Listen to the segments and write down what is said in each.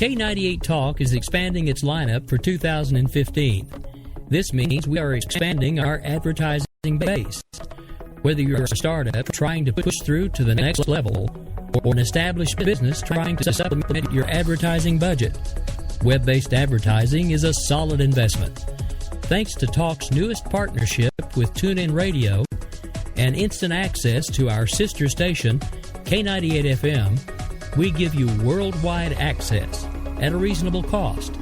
K98 Talk is expanding its lineup for 2015. This means we are expanding our advertising base. Whether you're a startup trying to push through to the next level or an established business trying to supplement your advertising budget, web-based advertising is a solid investment. Thanks to Talk's newest partnership with TuneIn Radio and instant access to our sister station, K98 FM, we give you worldwide access at a reasonable cost.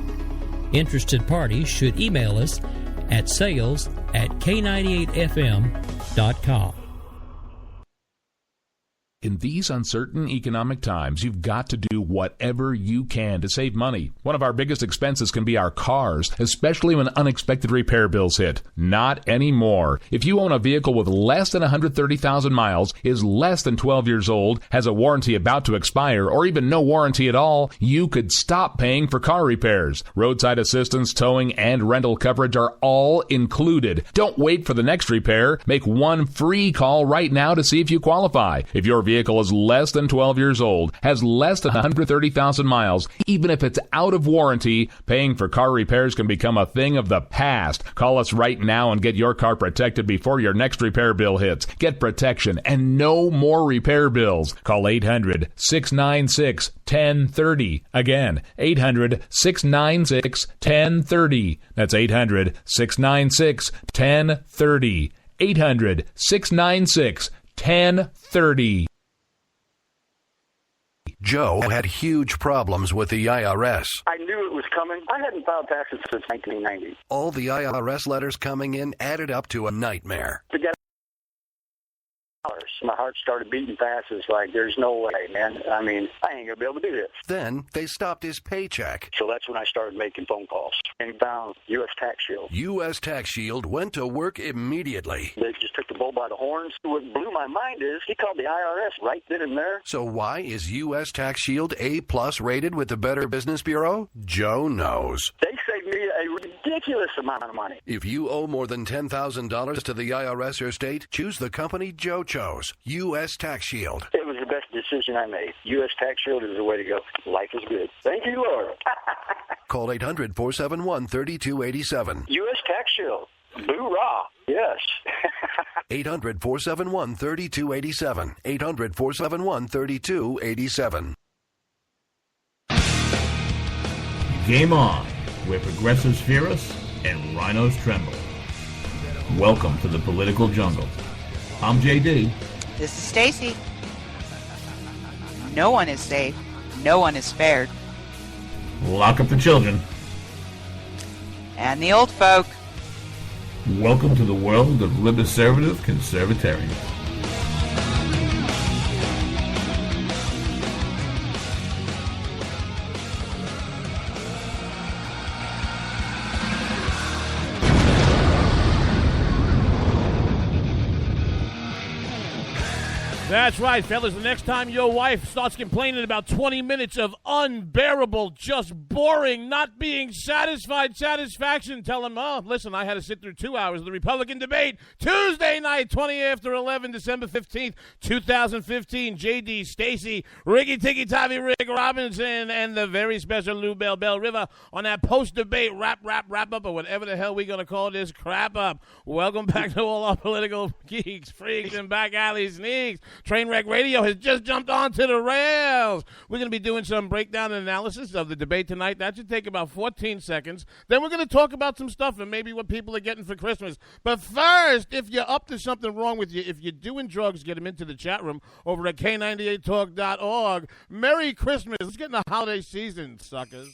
Interested parties should email us at sales@k98fm.com. In these uncertain economic times, you've got to do whatever you can to save money. One of our biggest expenses can be our cars, especially when unexpected repair bills hit. Not anymore. If you own a vehicle with less than 130,000 miles, is less than 12 years old, has a warranty about to expire, or even no warranty at all, you could stop paying for car repairs. Roadside assistance, towing, and rental coverage are all included. Don't wait for the next repair. Make one free call right now to see if you qualify. If your vehicle is less than 12 years old, has less than 130,000 miles, even if it's out of warranty, paying for car repairs can become a thing of the past. Call us right now and get your car protected before your next repair bill hits. Get protection and no more repair bills. Call 800-696-1030. Again, 800-696-1030. That's 800-696-1030. 800-696-1030. Joe had huge problems with the IRS. I knew it was coming. I hadn't filed taxes since 1990. All the IRS letters coming in added up to a nightmare. To get my heart started beating fast. It's like, there's no way, man. I mean, I ain't going to be able to do this. Then they stopped his paycheck. So that's when I started making phone calls and found U.S. Tax Shield. U.S. Tax Shield went to work immediately. They just took the bull by the horns. What blew my mind is he called the IRS right then and there. So why is U.S. Tax Shield A+ rated with the Better Business Bureau? Joe knows. They saved me a ridiculous amount of money. If you owe more than $10,000 to the IRS or state, choose the company Joe chose, U.S. Tax Shield. It was the best decision I made. U.S. Tax Shield is the way to go. Life is good. Thank you, Lord. Call 800-471-3287. U.S. Tax Shield. Boo-rah. Yes. 800-471-3287. 800-471-3287. Game on, where progressives fear us and rhinos tremble. Welcome to the political jungle. I'm JD. This is Stacy. No one is safe. No one is spared. Lock up the children. And the old folk. Welcome to the world of liberservative conservatarians. That's right, fellas. The next time your wife starts complaining about 20 minutes of unbearable, just boring, not being satisfaction, tell them, oh, listen, I had to sit through 2 hours of the Republican debate. Tuesday night, 20 after 11, December 15th, 2015. JD, Stacy, Ricky Tiki Tavi, Rick Robinson, and the very special Lou Bell River on that post-debate wrap up, or whatever the hell we're going to call this crap up. Welcome back to all our political geeks, freaks, and back alley sneaks. Trainwreck Radio has just jumped onto the rails. We're going to be doing some breakdown and analysis of the debate tonight. That should take about 14 seconds. Then we're going to talk about some stuff and maybe what people are getting for Christmas. But first, if you're up to something wrong with you, if you're doing drugs, get them into the chat room over at K98Talk.org. Merry Christmas. Let's get in the holiday season, suckers.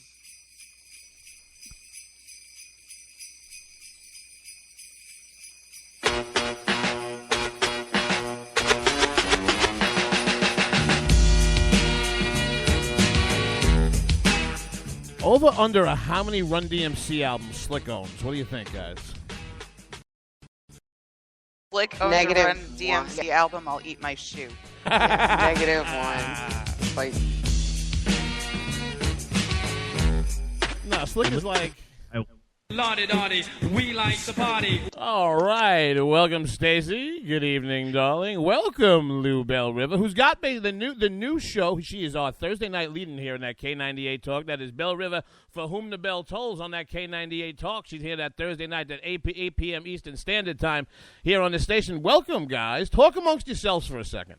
Over under how many Run DMC albums Slick owns? What do you think, guys? Slick owns a Run DMC album, I'll eat my shoe. -1. Like, no, Slick is like... Lottie-dottie, we like the party. All right, welcome, Stacy. Good evening, darling. Welcome, Lou Bell River, who's got me the new show. She is our Thursday night leading here in that K98 Talk. That is Bell River, for whom the bell tolls on that K98 Talk. She's here that Thursday night at 8 p.m. Eastern Standard Time here on the station. Welcome, guys. Talk amongst yourselves for a second.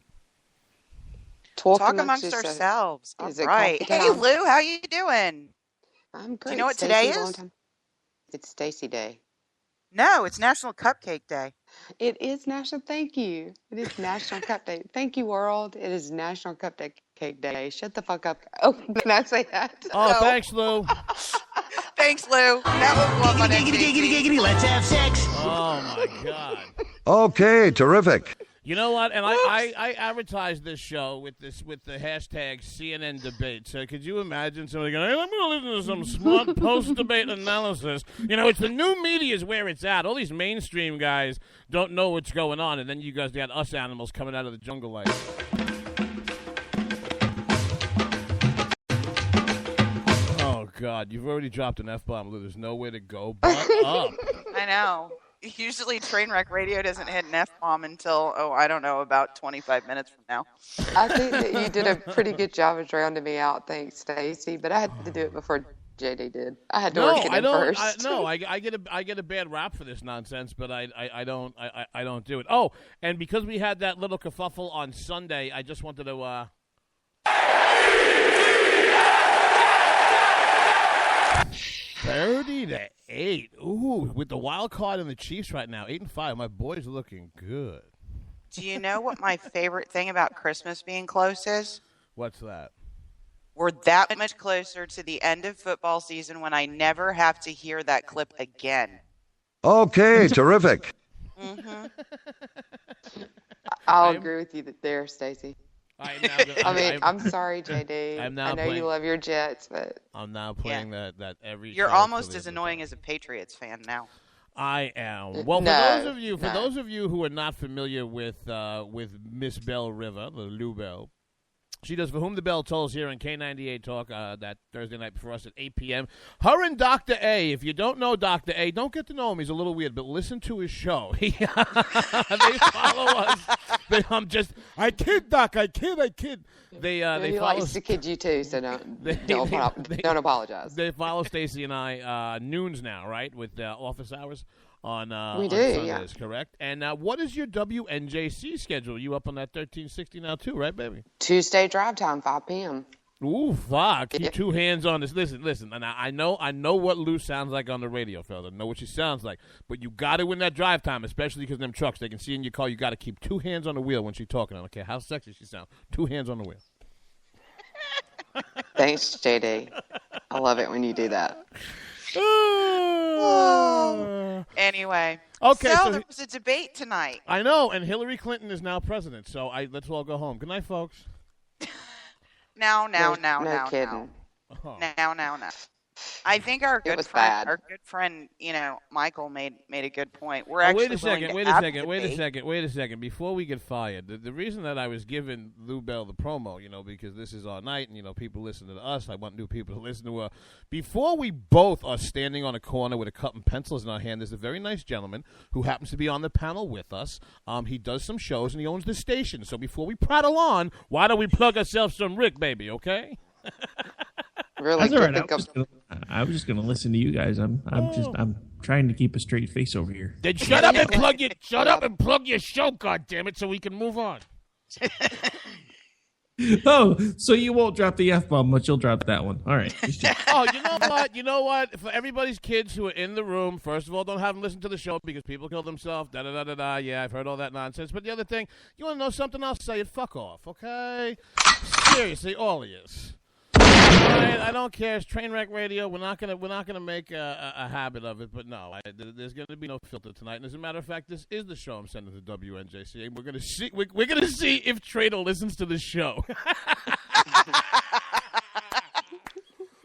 Talk amongst ourselves. All right. Hey, Lou, how you doing? I'm great. Do you know what today is? It's Stacy Day. No, it's National Cupcake Day. It is National. Thank you. It is National Cupcake. Thank you, world. It is National Cupcake Day. Shut the fuck up. Oh, can I say that? Oh, no. Thanks, Lou. Thanks, Lou. That was one. Giggity, let's have sex. Oh my God. Okay, terrific. You know what? And I advertised this show with the hashtag CNN debate. So could you imagine somebody going, hey, I'm going to listen to some smart post-debate analysis. You know, it's the new media is where it's at. All these mainstream guys don't know what's going on. And then you guys got us animals coming out of the jungle like. Oh, God. You've already dropped an F-bomb, Lou. There's nowhere to go but up. I know. Usually Trainwreck Radio doesn't hit an F-bomb until, I don't know, about 25 minutes from now. I think that you did a pretty good job of drowning me out. Thanks, Stacy. But I had to do it before JD did. I had to work it in first. I get a bad rap for this nonsense, but I don't do it. Oh, and because we had that little kerfuffle on Sunday, I just wanted to 30-8. Ooh, with the wild card and the Chiefs right now, 8-5. My boy's looking good. Do you know what my favorite thing about Christmas being close is? What's that? We're that much closer to the end of football season when I never have to hear that clip again. Okay, terrific. Mm-hmm. I'll agree with you there, Stacy. I'm sorry, JD. I know you love your Jets, but I'm now playing that every. You're almost as annoying as a Patriots fan now. I am. Well, for those of you who are not familiar with Miss Bell River, the Lou Bell, she does For Whom the Bell Tolls here in K98 Talk that Thursday night before us at 8 p.m. Her and Dr. A. If you don't know Dr. A, don't get to know him. He's a little weird, but listen to his show. They follow us. I kid, Doc. I kid. They he follow likes to kid you too, so don't apologize. They follow Stacy and I noons now, right, with office hours. On we do, Sundays, correct? And what is your WNJC schedule? You up on that 1360 now too, right, baby? Tuesday drive time, 5 p.m. Ooh, fuck! Keep two hands on this. Listen. And I know what Lou sounds like on the radio, fella. I know what she sounds like, but you got to win that drive time, especially because them trucks they can see in your car. You got to keep two hands on the wheel when she's talking. I don't care how sexy she sounds. Two hands on the wheel. Thanks, JD. I love it when you do that. Anyway, okay, so there was a debate tonight. I know, and Hillary Clinton is now president, so let's all go home. Good night, folks. Now. Oh. Now. I think our good friend, Michael made a good point. We're actually wait a second. Before we get fired, the reason that I was giving Lou Bell the promo, because this is our night, and people listen to us. I want new people to listen to her. Before we both are standing on a corner with a cup and pencils in our hand, there's a very nice gentleman who happens to be on the panel with us. He does some shows and he owns the station. So before we prattle on, why don't we plug ourselves some Rick, baby? Okay. Really? That's all right. I was just going to listen to you guys. I'm trying to keep a straight face over here. Then shut up and plug your show, goddammit, so we can move on. Oh, so you won't drop the F-bomb, but you'll drop that one. All right. Oh, you know what? For everybody's kids who are in the room, first of all, don't have them listen to the show because people kill themselves. Da-da-da-da-da. Yeah, I've heard all that nonsense. But the other thing, you want to know something? I'll say it. Fuck off, okay? Seriously, all of you. Right, I don't care. It's Trainwreck Radio. We're not gonna make a habit of it. But no, there's gonna be no filter tonight. And as a matter of fact, this is the show I'm sending to WNJC. And we're gonna see. We're gonna see if Trader listens to this show.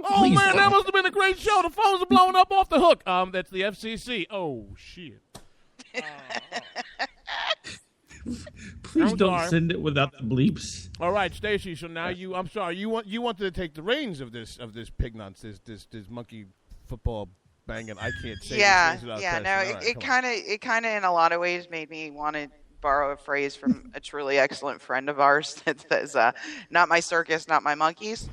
Oh man, that must have been a great show. The phones are blowing up off the hook. That's the FCC. Oh shit. Please don't send it without the bleeps. All right, Stacy. So now you wanted to take the reins of this pig nonsense, this monkey football banging. I can't say Yeah, these things without yeah. cussing. No, All right, it kind of in a lot of ways made me want to borrow a phrase from a truly excellent friend of ours that says, "Not my circus, not my monkeys."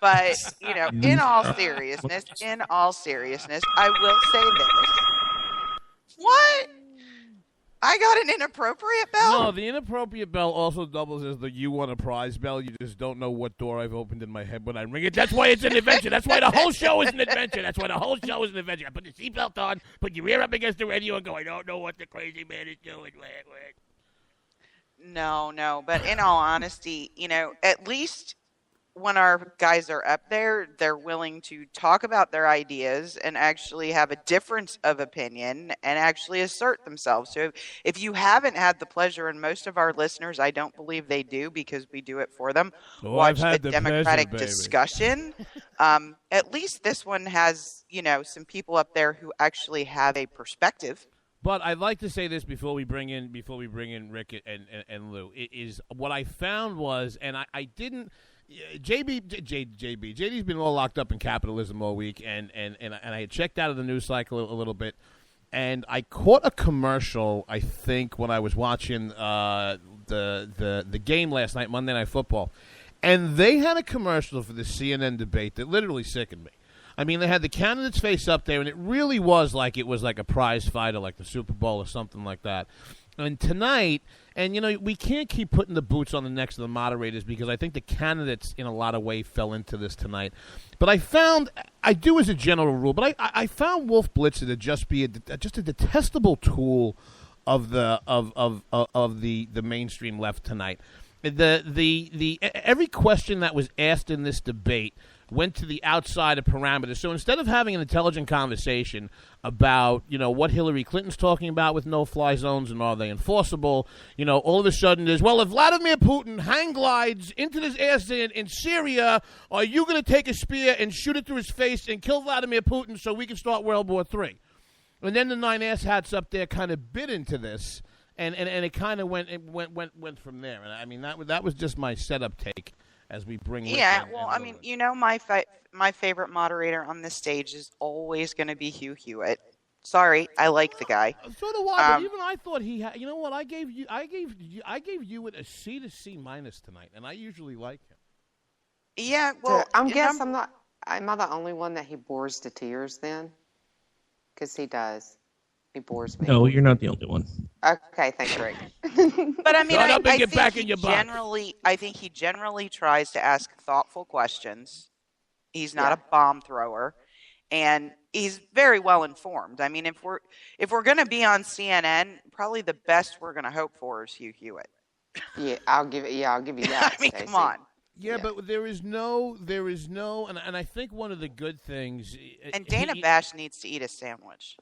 But in all seriousness, I will say this. What? I got an inappropriate bell? No, the inappropriate bell also doubles as the "you won a prize" bell. You just don't know what door I've opened in my head when I ring it. That's why it's an adventure. That's why the whole show is an adventure. That's why the whole show is an adventure. I put the seatbelt on, put your ear up against the radio, and go, I don't know what the crazy man is doing. No. But in all honesty, at least when our guys are up there, they're willing to talk about their ideas and actually have a difference of opinion and actually assert themselves. So if you haven't had the pleasure, and most of our listeners, I don't believe they do because we do it for them, watch a democratic discussion, at least this one has, some people up there who actually have a perspective. But I'd like to say this before we bring in Rick and Lou. Is what I found was, and I didn't. JD's been all locked up in capitalism all week, and I had checked out of the news cycle a little bit, and I caught a commercial, I think, when I was watching the game last night, Monday Night Football, and they had a commercial for the CNN debate that literally sickened me. I mean, they had the candidates face up there, and it really was like a prize fight or like the Super Bowl or something like that. And tonight, and we can't keep putting the boots on the necks of the moderators because I think the candidates in a lot of ways fell into this tonight. But I do as a general rule, but I found Wolf Blitzer to just be just a detestable tool of the mainstream left tonight. Every question that was asked in this debate went to the outside of parameters. So instead of having an intelligent conversation about, what Hillary Clinton's talking about with no-fly zones and are they enforceable, all of a sudden there's, well, if Vladimir Putin hang glides into this air in Syria, are you going to take a spear and shoot it through his face and kill Vladimir Putin so we can start World War III? And then the 9 asshats up there kind of bit into this, and it kind of went from there. And I mean, that was just my setup take. As we bring my favorite moderator on this stage is always going to be Hugh Hewitt. Sorry, I like the guy. So do I. But even I thought he had. You know what? I gave Hewitt a C to C minus tonight, and I usually like him. Yeah, well, I'm not the only one that he bores to tears then, because he does. He bores me. No, you're not the only one. Okay, thanks, Rick. But I mean, I think he generally tries to ask thoughtful questions. He's not a bomb thrower, and he's very well informed. I mean, if we're going to be on CNN, probably the best we're going to hope for is Hugh Hewitt. Yeah, I'll give you that. I mean, come on. Yeah, but there is no, and I think one of the good things. And Dana Bash needs to eat a sandwich.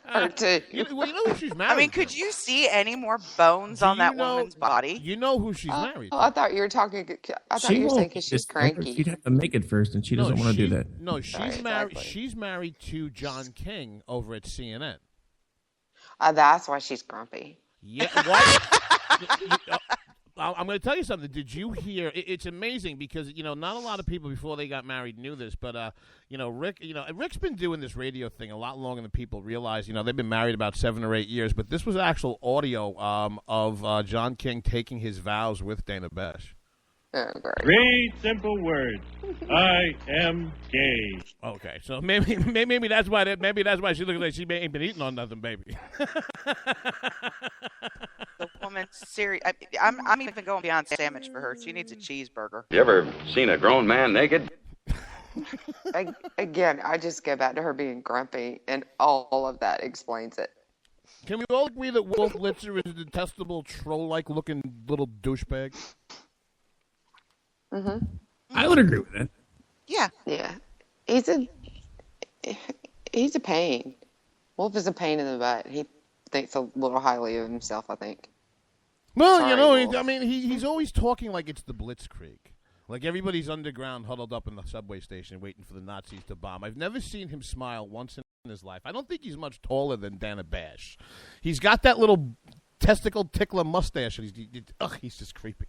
Her too. Well, you know who she's married. I mean, could you see any more bones on that woman's body? You know who she's married. I thought you were talking. I thought you were saying because she's cranky. She'd have to make it first, and she doesn't want to do that. No, she's married. She's married to John King over at CNN. That's why she's grumpy. Yeah. What? I'm going to tell you something. Did you hear? It's amazing because not a lot of people before they got married knew this, but Rick's been doing this radio thing a lot longer than people realize. They've been married about 7 or 8 years, but this was actual audio of John King taking his vows with Dana Bash. Oh, great. 3 simple words. I am gay. Okay, so maybe that's why she looks like she ain't been eating on nothing, baby. The woman's serious. I'm even going beyond sandwich for her. She needs a cheeseburger. You ever seen a grown man naked? Again, I just go back to her being grumpy, and all of that explains it. Can we all agree that Wolf Blitzer is a detestable, troll-like looking little douchebag? Mm-hmm. I would agree with that. Yeah. Yeah. He's a pain. Wolf is a pain in the butt. He thinks a little highly of himself, I think. Well, Sorry, he's always talking like it's the Blitzkrieg. Like everybody's underground huddled up in the subway station waiting for the Nazis to bomb. I've never seen him smile once in his life. I don't think he's much taller than Dana Bash. He's got that little testicle tickler mustache, and he's just creepy.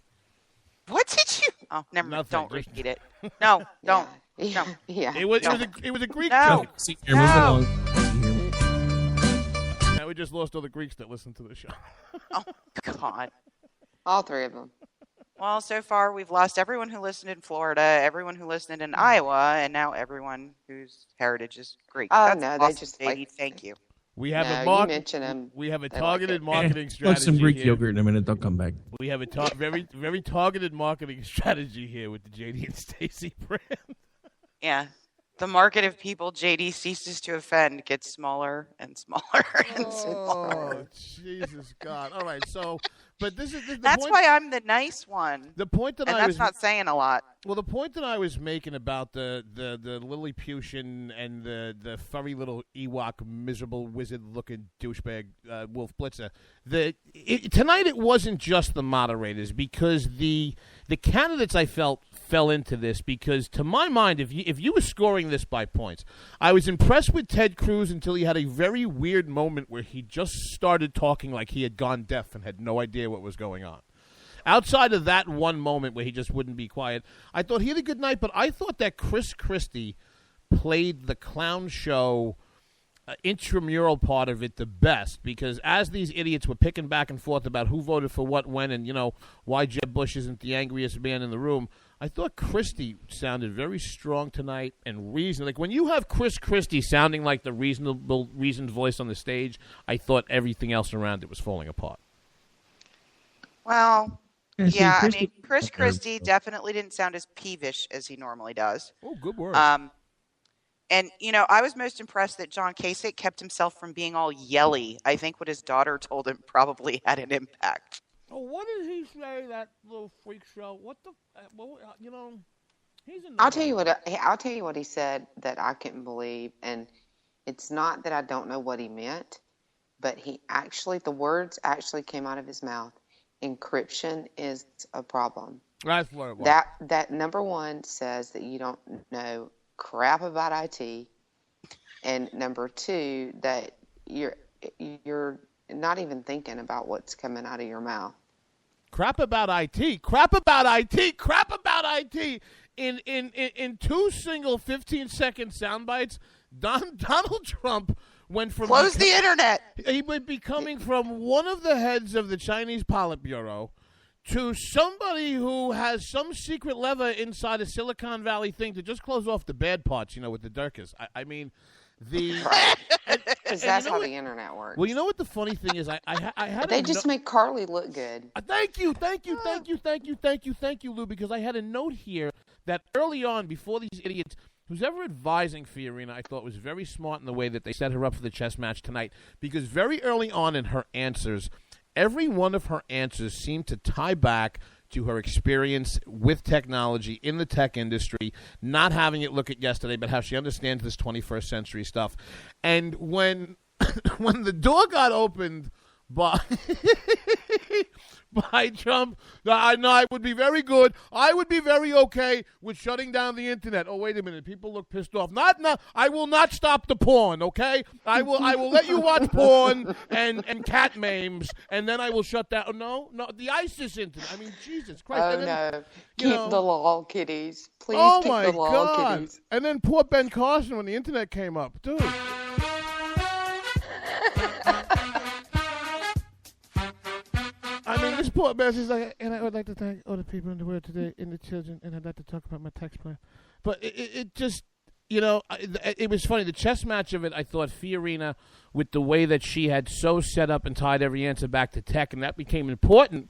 What did you... Oh, never mind. Nothing. Don't repeat it. No, don't. Yeah. No. Yeah. It was a Greek No. joke. See, here, moving along. Now we just lost all the Greeks that listen to the show. Oh, God. All three of them. Well, so far we've lost everyone who listened in Florida, everyone who listened in Iowa, and now everyone whose heritage is Greek. Oh, That's no, they awesome, just JD. like- Thank you. We have No, a you mention them. We have a They targeted like it. marketing Watch strategy. some Greek here. yogurt in a minute. They'll come back. We have a very targeted marketing strategy here with the JD and Stacy brand. Yeah. The market of people JD ceases to offend gets smaller and smaller and smaller. Oh, Jesus God! All right, so, but this is the That's point, why I'm the nice one. the point that And I that's was not saying a lot. well, the point that I was making about the Lilliputian and the furry little Ewok miserable wizard looking douchebag Wolf Blitzer. Tonight it wasn't just the moderators, because the candidates I felt fell into this, because to my mind, if you were scoring this by points, I was impressed with Ted Cruz until he had a very weird moment where he just started talking like he had gone deaf and had no idea what was going on. Outside of that one moment where he just wouldn't be quiet, I thought he had a good night, but I thought that Chris Christie played the clown show intramural part of it the best, because as these idiots were picking back and forth about who voted for what when and, why Jeb Bush isn't the angriest man in the room, I thought Christie sounded very strong tonight and reasoned. Like, when you have Chris Christie sounding like the reasoned voice on the stage, I thought everything else around it was falling apart. Well, Yeah, I see, mean, Chris Christie definitely didn't sound as peevish as he normally does. Oh, good word. And, I was most impressed that John Kasich kept himself from being all yelly. I think what his daughter told him probably had an impact. Oh, what did he say, that little freak show? What the, he's in the I'll tell you what he said that I couldn't believe, and it's not that I don't know what he meant, but the words actually came out of his mouth. Encryption is a problem. That's what it was. That number one says that you don't know crap about IT, and number two, that you're not even thinking about what's coming out of your mouth. Crap about IT. In two single 15-second sound bites, Donald Trump went from Close the internet. He would be coming from one of the heads of the Chinese Politburo to somebody who has some secret lever inside a Silicon Valley thing to just close off the bad parts, with the Durkas. I mean, Because that's how the internet works. Well, you know what the funny thing is? I had They just make Carly look good. Thank you, Lou, because I had a note here that early on, before these idiots, who's ever advising Fiorina, I thought was very smart in the way that they set her up for the chess match tonight, because very early on in her answers, every one of her answers seemed to tie back to her experience with technology in the tech industry, not having it look at yesterday, but how she understands this 21st century stuff. And when the door got opened by Trump, I would be very good. I would be very okay with shutting down the internet. Oh, wait a minute. People look pissed off. I will not stop the porn, okay? I will let you watch porn and cat memes, and then I will shut down. No, the ISIS internet. I mean, Jesus Christ. Oh, and then, no. Keep the law kitties. Please oh, keep my the law God. kitties. And then poor Ben Carson when the internet came up. Dude. I mean, this poor man is like, and I would like to thank all the people in the world today, and the children, and I'd like to talk about my tax plan. But it just, it was funny. The chess match of it, I thought Fiorina, with the way that she had so set up and tied every answer back to tech, and that became important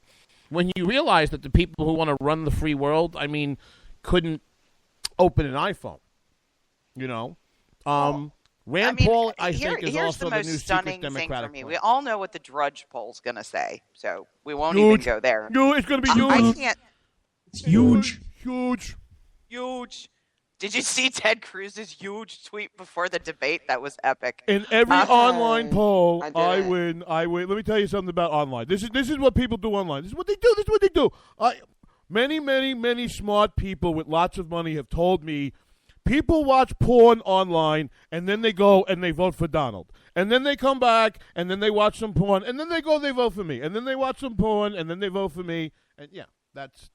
when you realize that the people who want to run the free world, couldn't open an iPhone. Rand Paul, I think, is also the new secret stunning Democratic thing for me. Party. We all know what the Drudge poll's going to say, so we won't even go there. No, it's going to be huge. I can't. It's huge. Huge. Did you see Ted Cruz's huge tweet before the debate? That was epic. In every online poll, I win. Let me tell you something about online. This is what people do online. This is what they do. Many smart people with lots of money have told me people watch porn online, and then they go and they vote for Donald. And then they come back, and then they watch some porn, and then they vote for me. And then they watch some porn, and then they vote for me. And that's.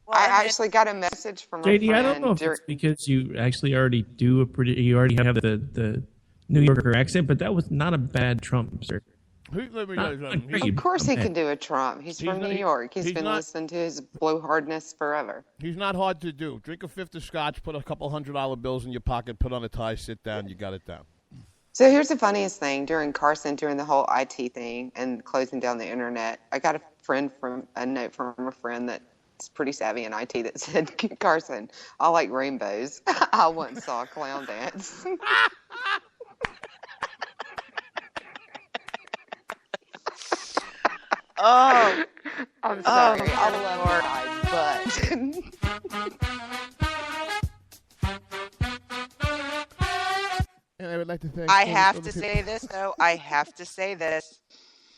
I actually got a message from a JD, friend. I don't know if it's because you actually already you already have the New Yorker accent, but that was not a bad Trump, sir. Of course he can do a Trump. He's from New York. He's been listening to his blowhardness forever. He's not hard to do. Drink a fifth of scotch, put a couple $100 bills in your pocket, put on a tie, sit down, you got it down. So here's the funniest thing. During the whole IT thing and closing down the internet, I got a note from a friend that's pretty savvy in IT that said, Carson, I like rainbows. I once saw a clown dance. Oh, I'm sorry. I love eyes, but And I would like to thank. I have to say this, though. I have to say this.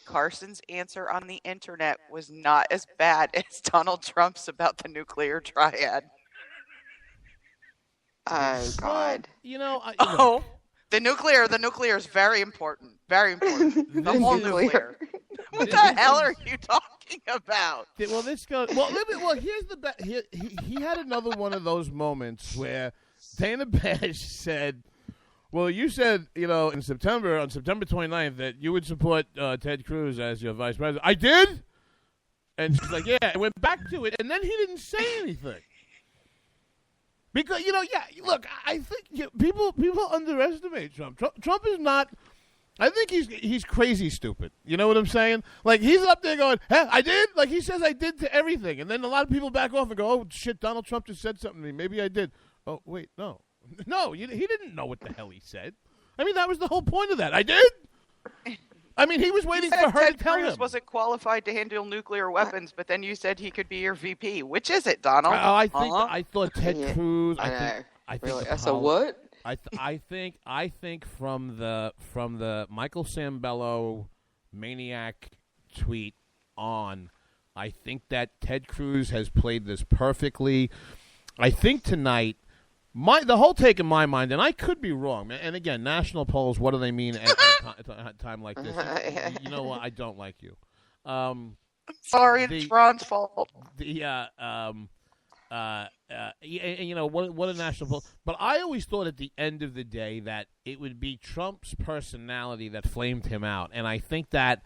Carson's answer on the internet was not as bad as Donald Trump's about the nuclear triad. Oh God! The nuclear is very important. Very important. The whole nuclear. What the hell are you talking about? Well, this goes. Well, here's the. He had another one of those moments where Dana Bash said, "Well, you said on September 29th that you would support Ted Cruz as your vice president." I did, and she's like, "Yeah." I went back to it, and then he didn't say anything. Because look, I think people underestimate Trump. Trump is not. I think he's crazy stupid. You know what I'm saying? Like, he's up there going, "Hey, I did." Like, he says I did to everything, and then a lot of people back off and go, "Oh shit, Donald Trump just said something to me. Maybe I did." Oh wait, no, he didn't know what the hell he said. I mean, that was the whole point of that. I did. I mean, he was waiting for her Ted to tell Cruz him. wasn't qualified to handle nuclear weapons, but then you said he could be your VP. Which is it, Donald? I thought Ted Cruz. I think really? So what? I think from the Michael Sambello maniac tweet on, I think that Ted Cruz has played this perfectly. I think tonight, the whole take in my mind, and I could be wrong, and again, national polls, what do they mean at a time like this? You know what? I don't like you. Sorry, it's Ron's fault. What a national poll. But I always thought at the end of the day that it would be Trump's personality that flamed him out. And I think that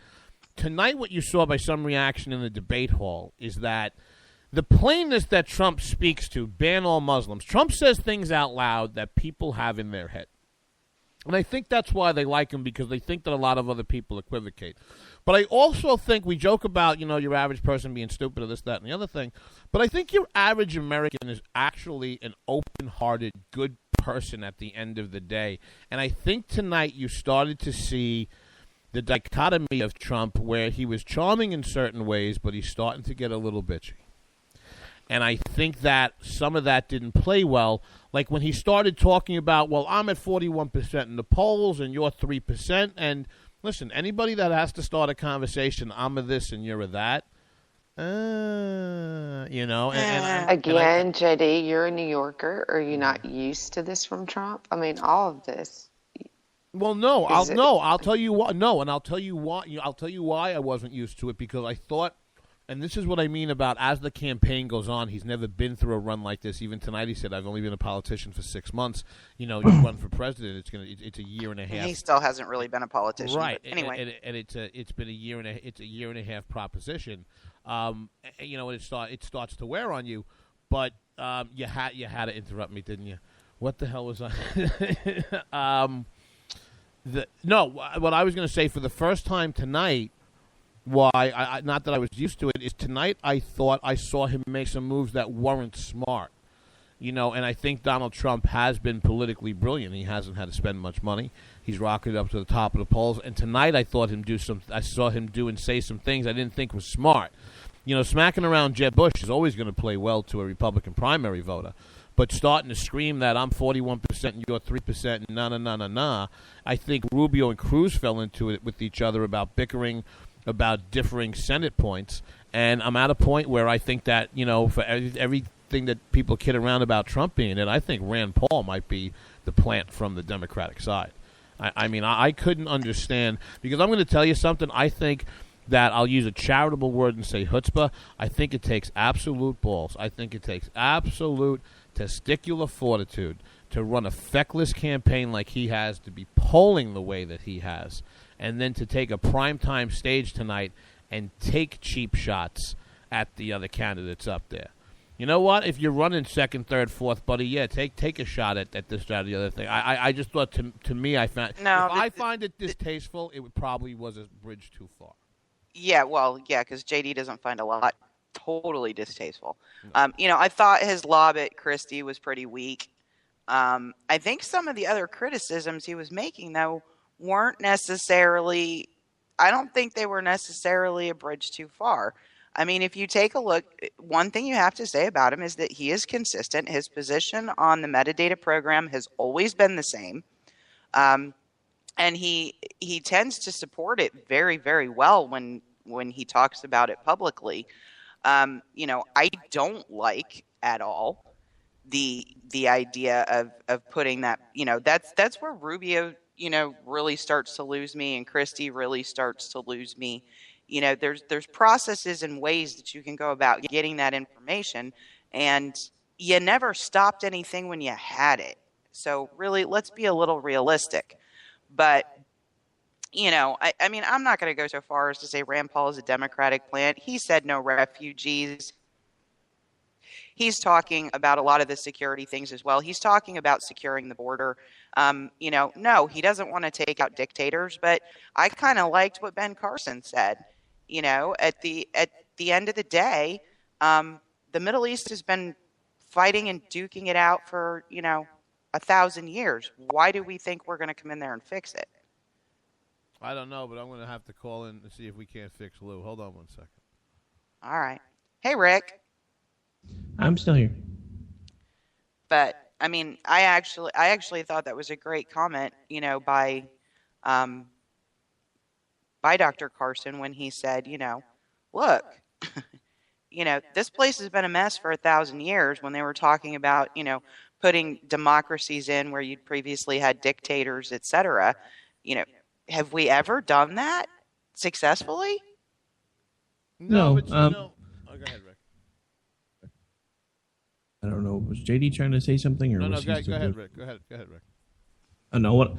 tonight what you saw by some reaction in the debate hall is that the plainness that Trump speaks to, ban all Muslims. Trump says things out loud that people have in their head. And I think that's why they like him, because they think that a lot of other people equivocate. But I also think we joke about, your average person being stupid or this, that, and the other thing. But I think your average American is actually an open-hearted, good person at the end of the day. And I think tonight you started to see the dichotomy of Trump, where he was charming in certain ways, but he's starting to get a little bitchy. And I think that some of that didn't play well. Like when he started talking about, well, I'm at 41% in the polls and you're 3%. And listen, anybody that has to start a conversation, I'm a this and you're a that, Again, JD, you're a New Yorker. Are you not used to this from Trump? I mean, all of this. Well, no. I'll tell you why. No, and I'll tell you why. I'll tell you why I wasn't used to it, because I thought. And this is what I mean about as the campaign goes on, he's never been through a run like this. Even tonight he said, I've only been a politician for 6 months. You run for president, it's a year and a half. And he still hasn't really been a politician. Right. Anyway. And it's been a year and a half proposition. It starts to wear on you. But you had to interrupt me, didn't you? What the hell was I? What I was going to say, for the first time tonight, why, not that I was used to it, is tonight I thought I saw him make some moves that weren't smart. And I think Donald Trump has been politically brilliant. He hasn't had to spend much money. He's rocketed up to the top of the polls. And tonight I saw him do and say some things I didn't think was smart. Smacking around Jeb Bush is always going to play well to a Republican primary voter. But starting to scream that I'm 41% and you're 3%, nah. I think Rubio and Cruz fell into it with each other about bickering, about differing Senate points, and I'm at a point where I think that, for everything that people kid around about Trump being it, I think Rand Paul might be the plant from the Democratic side. I couldn't understand, because I'm going to tell you something. I think that I'll use a charitable word and say chutzpah. I think it takes absolute balls. I think it takes absolute testicular fortitude to run a feckless campaign like he has, to be polling the way that he has, and then to take a primetime stage tonight and take cheap shots at the other candidates up there. You know what? If you're running second, third, fourth, buddy, yeah, take a shot at this, that, or the other thing. I just thought, to me, I find it distasteful, it probably was a bridge too far. Yeah, well, yeah, because JD doesn't find a lot totally distasteful. I thought his lob at Christie was pretty weak. I think some of the other criticisms he was making, though, weren't necessarily, I don't think they were necessarily a bridge too far. I mean, if you take a look, one thing you have to say about him is that he is consistent. His position on the metadata program has always been the same. And he tends to support it very, very well when he talks about it publicly. I don't like at all the idea of putting that, that's where Rubio, really starts to lose me, and Christie really starts to lose me. There's processes and ways that you can go about getting that information, and you never stopped anything when you had it. So really, let's be a little realistic. But, I mean, I'm not going to go so far as to say Rand Paul is a Democratic plant. He said no refugees. He's talking about a lot of the security things as well. He's talking about securing the border. No, he doesn't want to take out dictators, but I kind of liked what Ben Carson said. At the end of the day, the Middle East has been fighting and duking it out for, 1,000 years. Why do we think we're going to come in there and fix it? I don't know, but I'm going to have to call in and see if we can't fix Lou. Hold on 1 second. All right. Hey, Rick. I'm still here. But I mean, I actually thought that was a great comment, by Dr. Carson when he said, look, this place has been a mess for 1,000 years, when they were talking about, putting democracies in where you'd previously had dictators, etc. Have we ever done that successfully? No. Go ahead, Rick. I don't know. Was JD trying to say something, or no? was Go he ahead, Rick. Go ahead, Rick. I know what.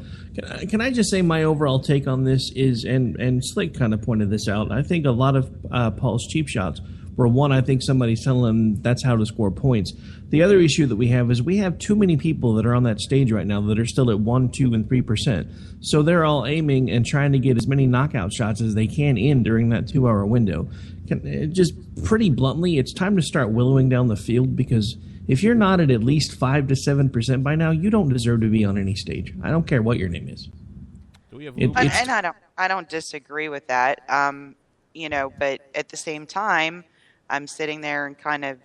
Can I just say my overall take on this is, and Slick kind of pointed this out. I think a lot of Paul's cheap shots were, one, I think somebody's telling him that's how to score points. The other issue that we have is we have too many people that are on that stage right now that are still at 1%, 2%, and 3%. So they're all aiming and trying to get as many knockout shots as they can in during that 2-hour window. Just pretty bluntly, it's time to start willowing down the field, because if you're not at least 5 to 7% by now, you don't deserve to be on any stage. I don't care what your name is. Do we have and I don't disagree with that. But at the same time, I'm sitting there and kind of,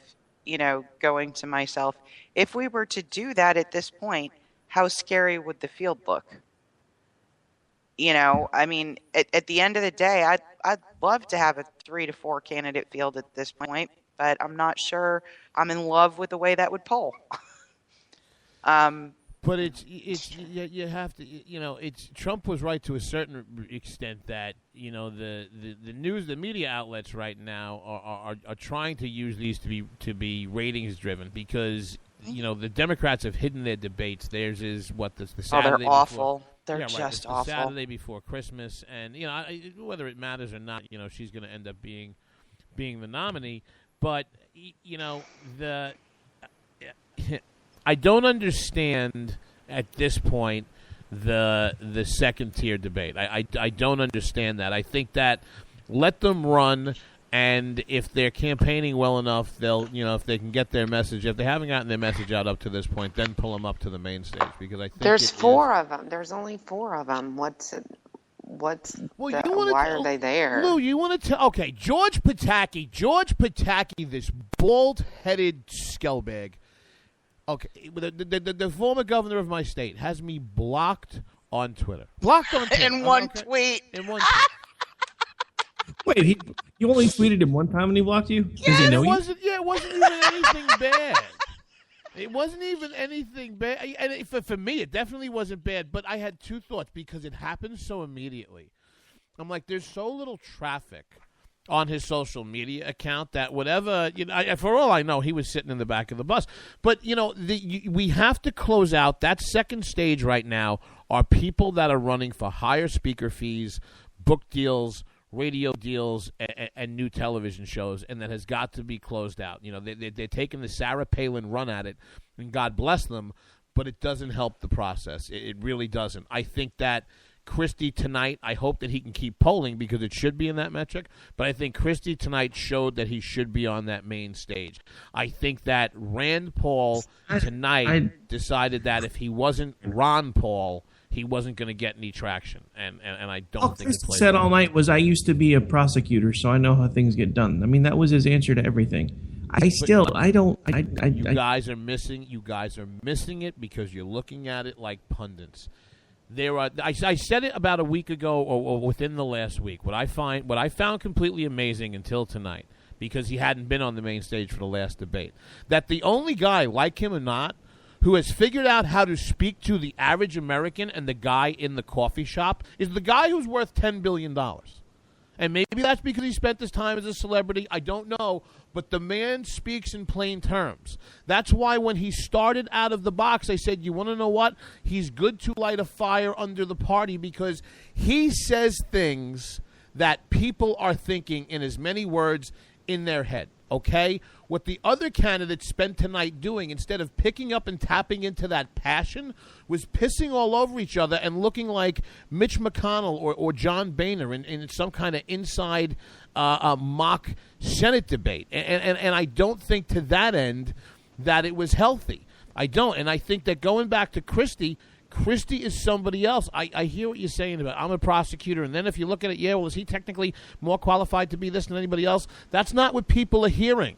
going to myself, if we were to do that at this point, how scary would the field look? I mean, at the end of the day, I'd love to have a 3 to 4 candidate field at this point, but I'm not sure I'm in love with the way that would poll. But you have to, it's Trump was right to a certain extent that, the news, the media outlets right now are trying to use these to be ratings driven, because, the Democrats have hidden their debates. Theirs is the Saturday they're awful. Before, they're just awful. The Saturday before Christmas, and whether it matters or not, she's going to end up being the nominee. But I don't understand at this point the second tier debate. I don't understand that. I think that let them run, and if they're campaigning well enough, they'll if they can get their message. If they haven't gotten their message out up to this point, then pull them up to the main stage, because I think there's 4 of them. There's only 4 of them. Why are they there? Lou, you want to tell? Okay, George Pataki, this bald-headed scumbag. Okay, the former governor of my state has me blocked on Twitter. In one tweet. In one tweet. Wait, you only tweeted him one time and he blocked you? Does he know you? It wasn't even anything bad. It wasn't even anything bad. And for me, it definitely wasn't bad. But I had 2 thoughts, because it happened so immediately. I'm like, there's so little traffic on his social media account that whatever, for all I know, he was sitting in the back of the bus. But, we have to close out. That second stage right now are people that are running for higher speaker fees, book deals, radio deals, and new television shows, and that has got to be closed out. They're taking the Sarah Palin run at it, and God bless them, but it doesn't help the process. It really doesn't. I think that Christie tonight, I hope that he can keep polling because it should be in that metric, but I think Christie tonight showed that he should be on that main stage. I think that Rand Paul tonight decided that if he wasn't Ron Paul, he wasn't going to get any traction, and I don't think Christie said all night was, I used to be a prosecutor, so I know how things get done. I mean, that was his answer to everything. You guys are missing it because you're looking at it like pundits. I said it about a week ago or within the last week. What I found completely amazing until tonight, because he hadn't been on the main stage for the last debate, that the only guy, like him or not, who has figured out how to speak to the average American and the guy in the coffee shop is the guy who's worth $10 billion. And maybe that's because he spent his time as a celebrity. I don't know. But the man speaks in plain terms. That's why when he started out of the box, I said, you want to know what? He's good to light a fire under the party because he says things that people are thinking in as many words in their head. Okay? What the other candidates spent tonight doing, instead of picking up and tapping into that passion, was pissing all over each other and looking like Mitch McConnell or John Boehner in some kind of inside mock Senate debate. And I don't think to that end that it was healthy. I don't. And I think that going back to Christie is somebody else. I hear what you're saying about I'm a prosecutor, and then if you look at it, is he technically more qualified to be this than anybody else? That's not what people are hearing.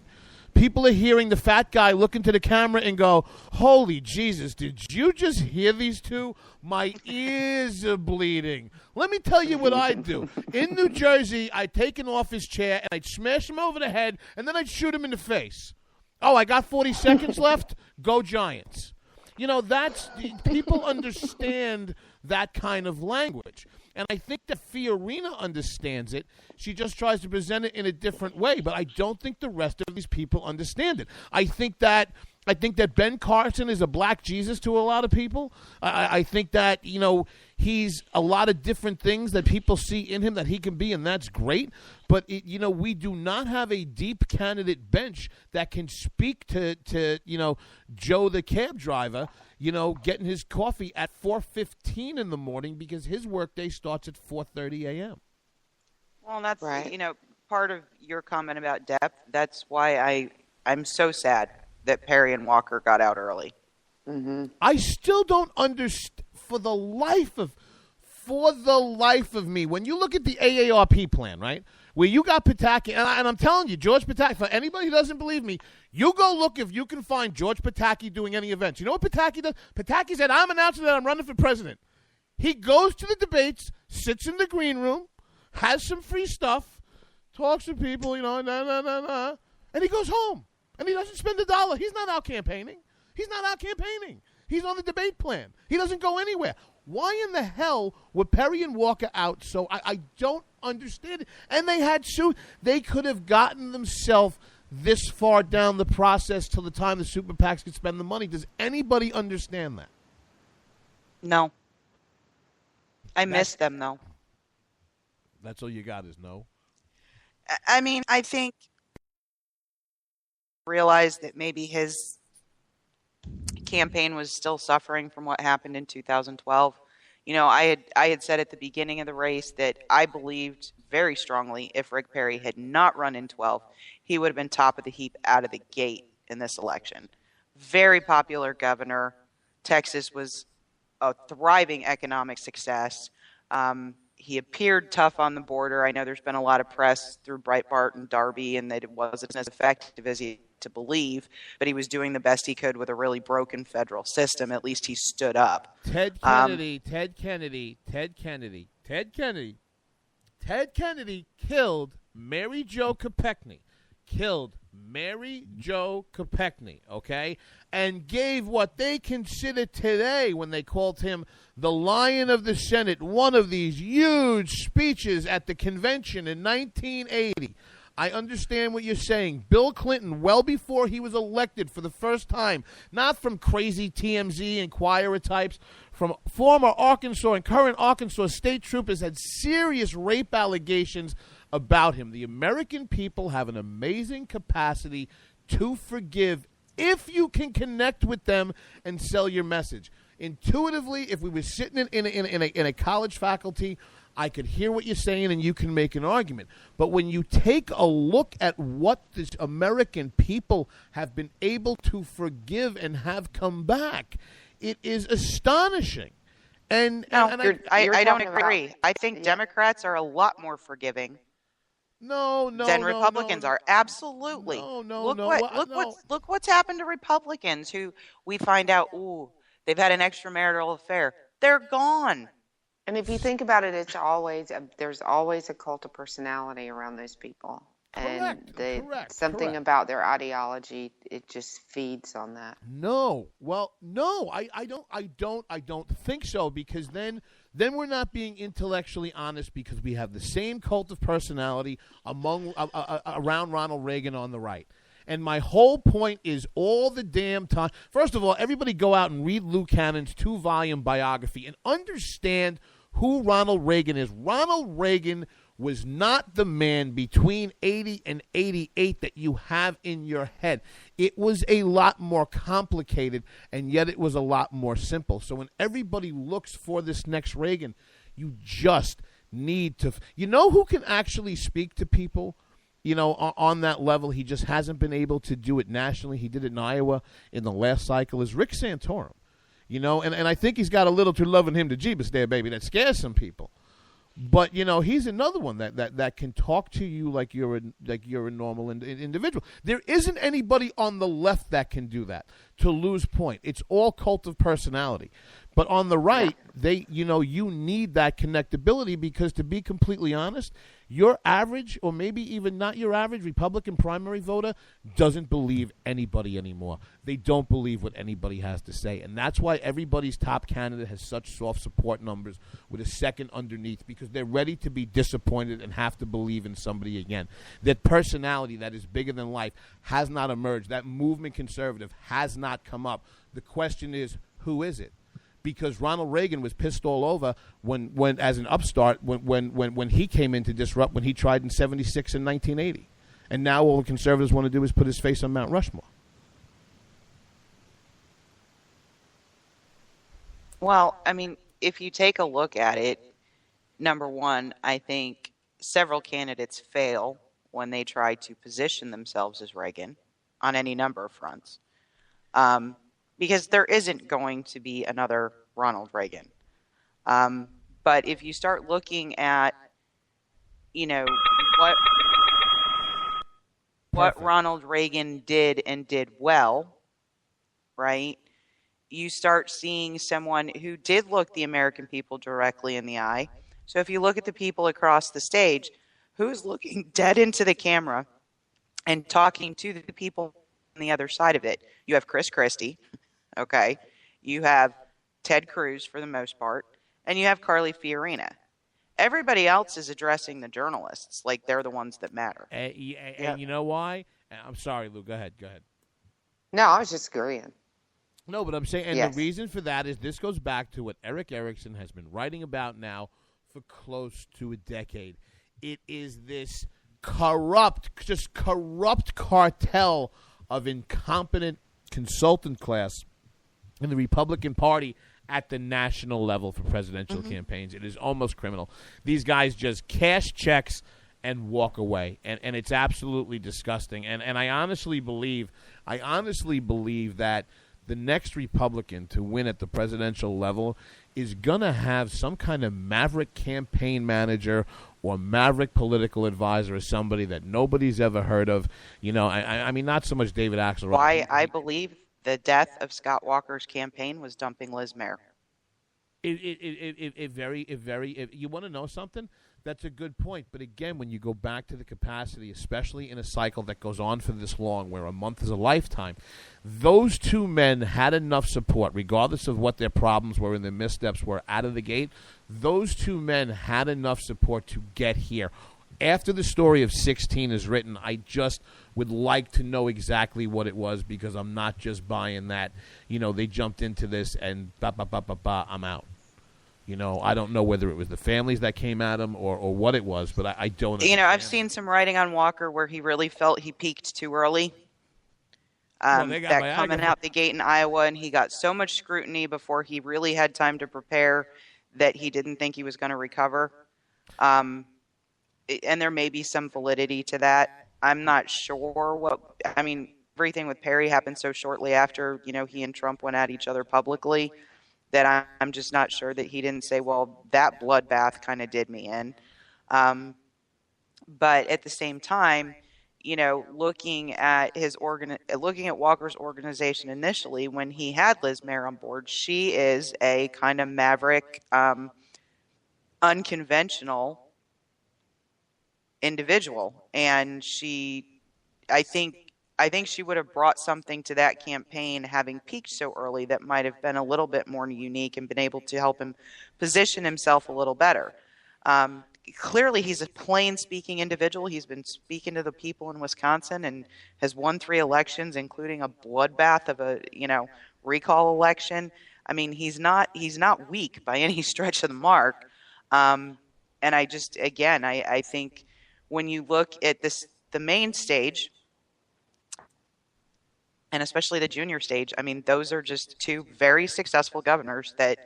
People are hearing the fat guy look into the camera and go, holy Jesus, did you just hear these two? My ears are bleeding. Let me tell you what I'd do. In New Jersey, I'd take him off his chair, and I'd smash him over the head, and then I'd shoot him in the face. Oh, I got 40 seconds left? Go Giants. That's people understand that kind of language. And I think that Fiorina understands it. She just tries to present it in a different way. But I don't think the rest of these people understand it. I think that Ben Carson is a black Jesus to a lot of people. I think that, he's a lot of different things that people see in him that he can be, and that's great. But, we do not have a deep candidate bench that can speak to Joe the cab driver, getting his coffee at 4:15 in the morning because his workday starts at 4:30 a.m. Well, that's, part of your comment about depth. That's why I'm so sad that Perry and Walker got out early. Mm-hmm. I still don't understand, for the life of me, when you look at the AARP plan, right, where you got Pataki, and I'm telling you, George Pataki, for anybody who doesn't believe me, you go look if you can find George Pataki doing any events. You know what Pataki does? Pataki said, I'm announcing that I'm running for president. He goes to the debates, sits in the green room, has some free stuff, talks to people, and he goes home. And he doesn't spend $1. He's not out campaigning. He's on the debate plan. He doesn't go anywhere. Why in the hell were Perry and Walker out? So I don't understand it. And they could have gotten themselves this far down the process till the time the super PACs could spend the money. Does anybody understand that? No. I miss them, though. That's all you got is no? I mean, I think realized that maybe his campaign was still suffering from what happened in 2012. I had said at the beginning of the race that I believed very strongly if Rick Perry had not run in 12, he would have been top of the heap out of the gate in this election. Very popular governor. Texas was a thriving economic success. He appeared tough on the border. I know there's been a lot of press through Breitbart and Darby, and that it wasn't as effective as he to believe, but he was doing the best he could with a really broken federal system. At least he stood up. Ted Kennedy killed Mary Jo Kopechne. Killed Mary Jo Kopechne, okay, and gave what they consider today, when they called him the Lion of the Senate, one of these huge speeches at the convention in 1980. I understand what you're saying. Bill Clinton, well before he was elected for the first time, not from crazy TMZ Inquirer types, from former Arkansas and current Arkansas state troopers, had serious rape allegations about him. The American people have an amazing capacity to forgive if you can connect with them and sell your message. Intuitively, if we were sitting in a college faculty, I could hear what you're saying and you can make an argument. But when you take a look at what this American people have been able to forgive and have come back, it is astonishing. I don't agree. I think Democrats are a lot more forgiving than Republicans are. Absolutely. Look what's happened to Republicans who we find out, they've had an extramarital affair. They're gone. And if you think about it, there's always a cult of personality around those people. Correct. Something about their ideology, it just feeds on that. I don't think so, because then we're not being intellectually honest, because we have the same cult of personality around Ronald Reagan on the right. And my whole point is all the damn time. First of all, everybody go out and read Lou Cannon's 2-volume biography and understand who Ronald Reagan is. Ronald Reagan was not the man between 80 and 88 that you have in your head. It was a lot more complicated, and yet it was a lot more simple. So when everybody looks for this next Reagan, you just need to – you know who can actually speak to people, on that level? He just hasn't been able to do it nationally. He did it in Iowa in the last cycle, is Rick Santorum. And I think he's got a little too loving him to Jeebus there, baby. That scares some people. But he's another one that can talk to you like you're a normal individual. There isn't anybody on the left that can do that. To Lou's point, it's all cult of personality. But on the right, you need that connectability, because to be completely honest, your average, or maybe even not your average, Republican primary voter doesn't believe anybody anymore. They don't believe what anybody has to say. And that's why everybody's top candidate has such soft support numbers with a second underneath, because they're ready to be disappointed and have to believe in somebody again. That personality that is bigger than life has not emerged. That movement conservative has not come up. The question is, who is it? Because Ronald Reagan was pissed all over when as an upstart, when he came in to disrupt, when he tried in 76 and 1980. And now all the conservatives want to do is put his face on Mount Rushmore. Well, I mean, if you take a look at it, number one, I think several candidates fail when they try to position themselves as Reagan on any number of fronts. Because there isn't going to be another Ronald Reagan. But if you start looking at, what Ronald Reagan did and did well, right? You start seeing someone who did look the American people directly in the eye. So if you look at the people across the stage, who's looking dead into the camera and talking to the people on the other side of it? You have Chris Christie. Okay, you have Ted Cruz for the most part, and you have Carly Fiorina. Everybody else is addressing the journalists like they're the ones that matter. And you know why? I'm sorry, Lou. Go ahead. No, I was just agreeing. No, but I'm saying, and the reason for that is this goes back to what Eric Erickson has been writing about now for close to a decade. It is this corrupt cartel of incompetent consultant class in the Republican Party at the national level for presidential campaigns. It is almost criminal. These guys just cash checks and walk away, and it's absolutely disgusting. And I honestly believe that the next Republican to win at the presidential level is going to have some kind of maverick campaign manager or maverick political advisor, or somebody that nobody's ever heard of. I mean, not so much David Axelrod. Why I believe the death of Scott Walker's campaign was dumping Liz Mayer. You want to know something? That's a good point. But again, when you go back to the capacity, especially in a cycle that goes on for this long, where a month is a lifetime, those two men had enough support, regardless of what their problems were and their missteps were out of the gate. Those two men had enough support to get here. After the story of 16 is written, I just would like to know exactly what it was, because I'm not just buying that, they jumped into this and I'm out. I don't know whether it was the families that came at him or what it was, but I don't understand. I've seen some writing on Walker where he really felt he peaked too early. That coming out the gate in Iowa, and he got so much scrutiny before he really had time to prepare that he didn't think he was going to recover. And there may be some validity to that. I'm not sure everything with Perry happened so shortly after, he and Trump went at each other publicly, that I'm just not sure that he didn't say, well, that bloodbath kind of did me in. But at the same time, looking at Walker's organization initially, when he had Liz Mayer on board, she is a kind of maverick, unconventional individual, and I think she would have brought something to that campaign, having peaked so early, that might have been a little bit more unique and been able to help him position himself a little better. Clearly, he's a plain-speaking individual. He's been speaking to the people in Wisconsin and has won 3 elections, including a bloodbath of a recall election. I mean, he's not weak by any stretch of the mark. And I think when you look at the main stage, and especially the junior stage, I mean, those are just 2 very successful governors that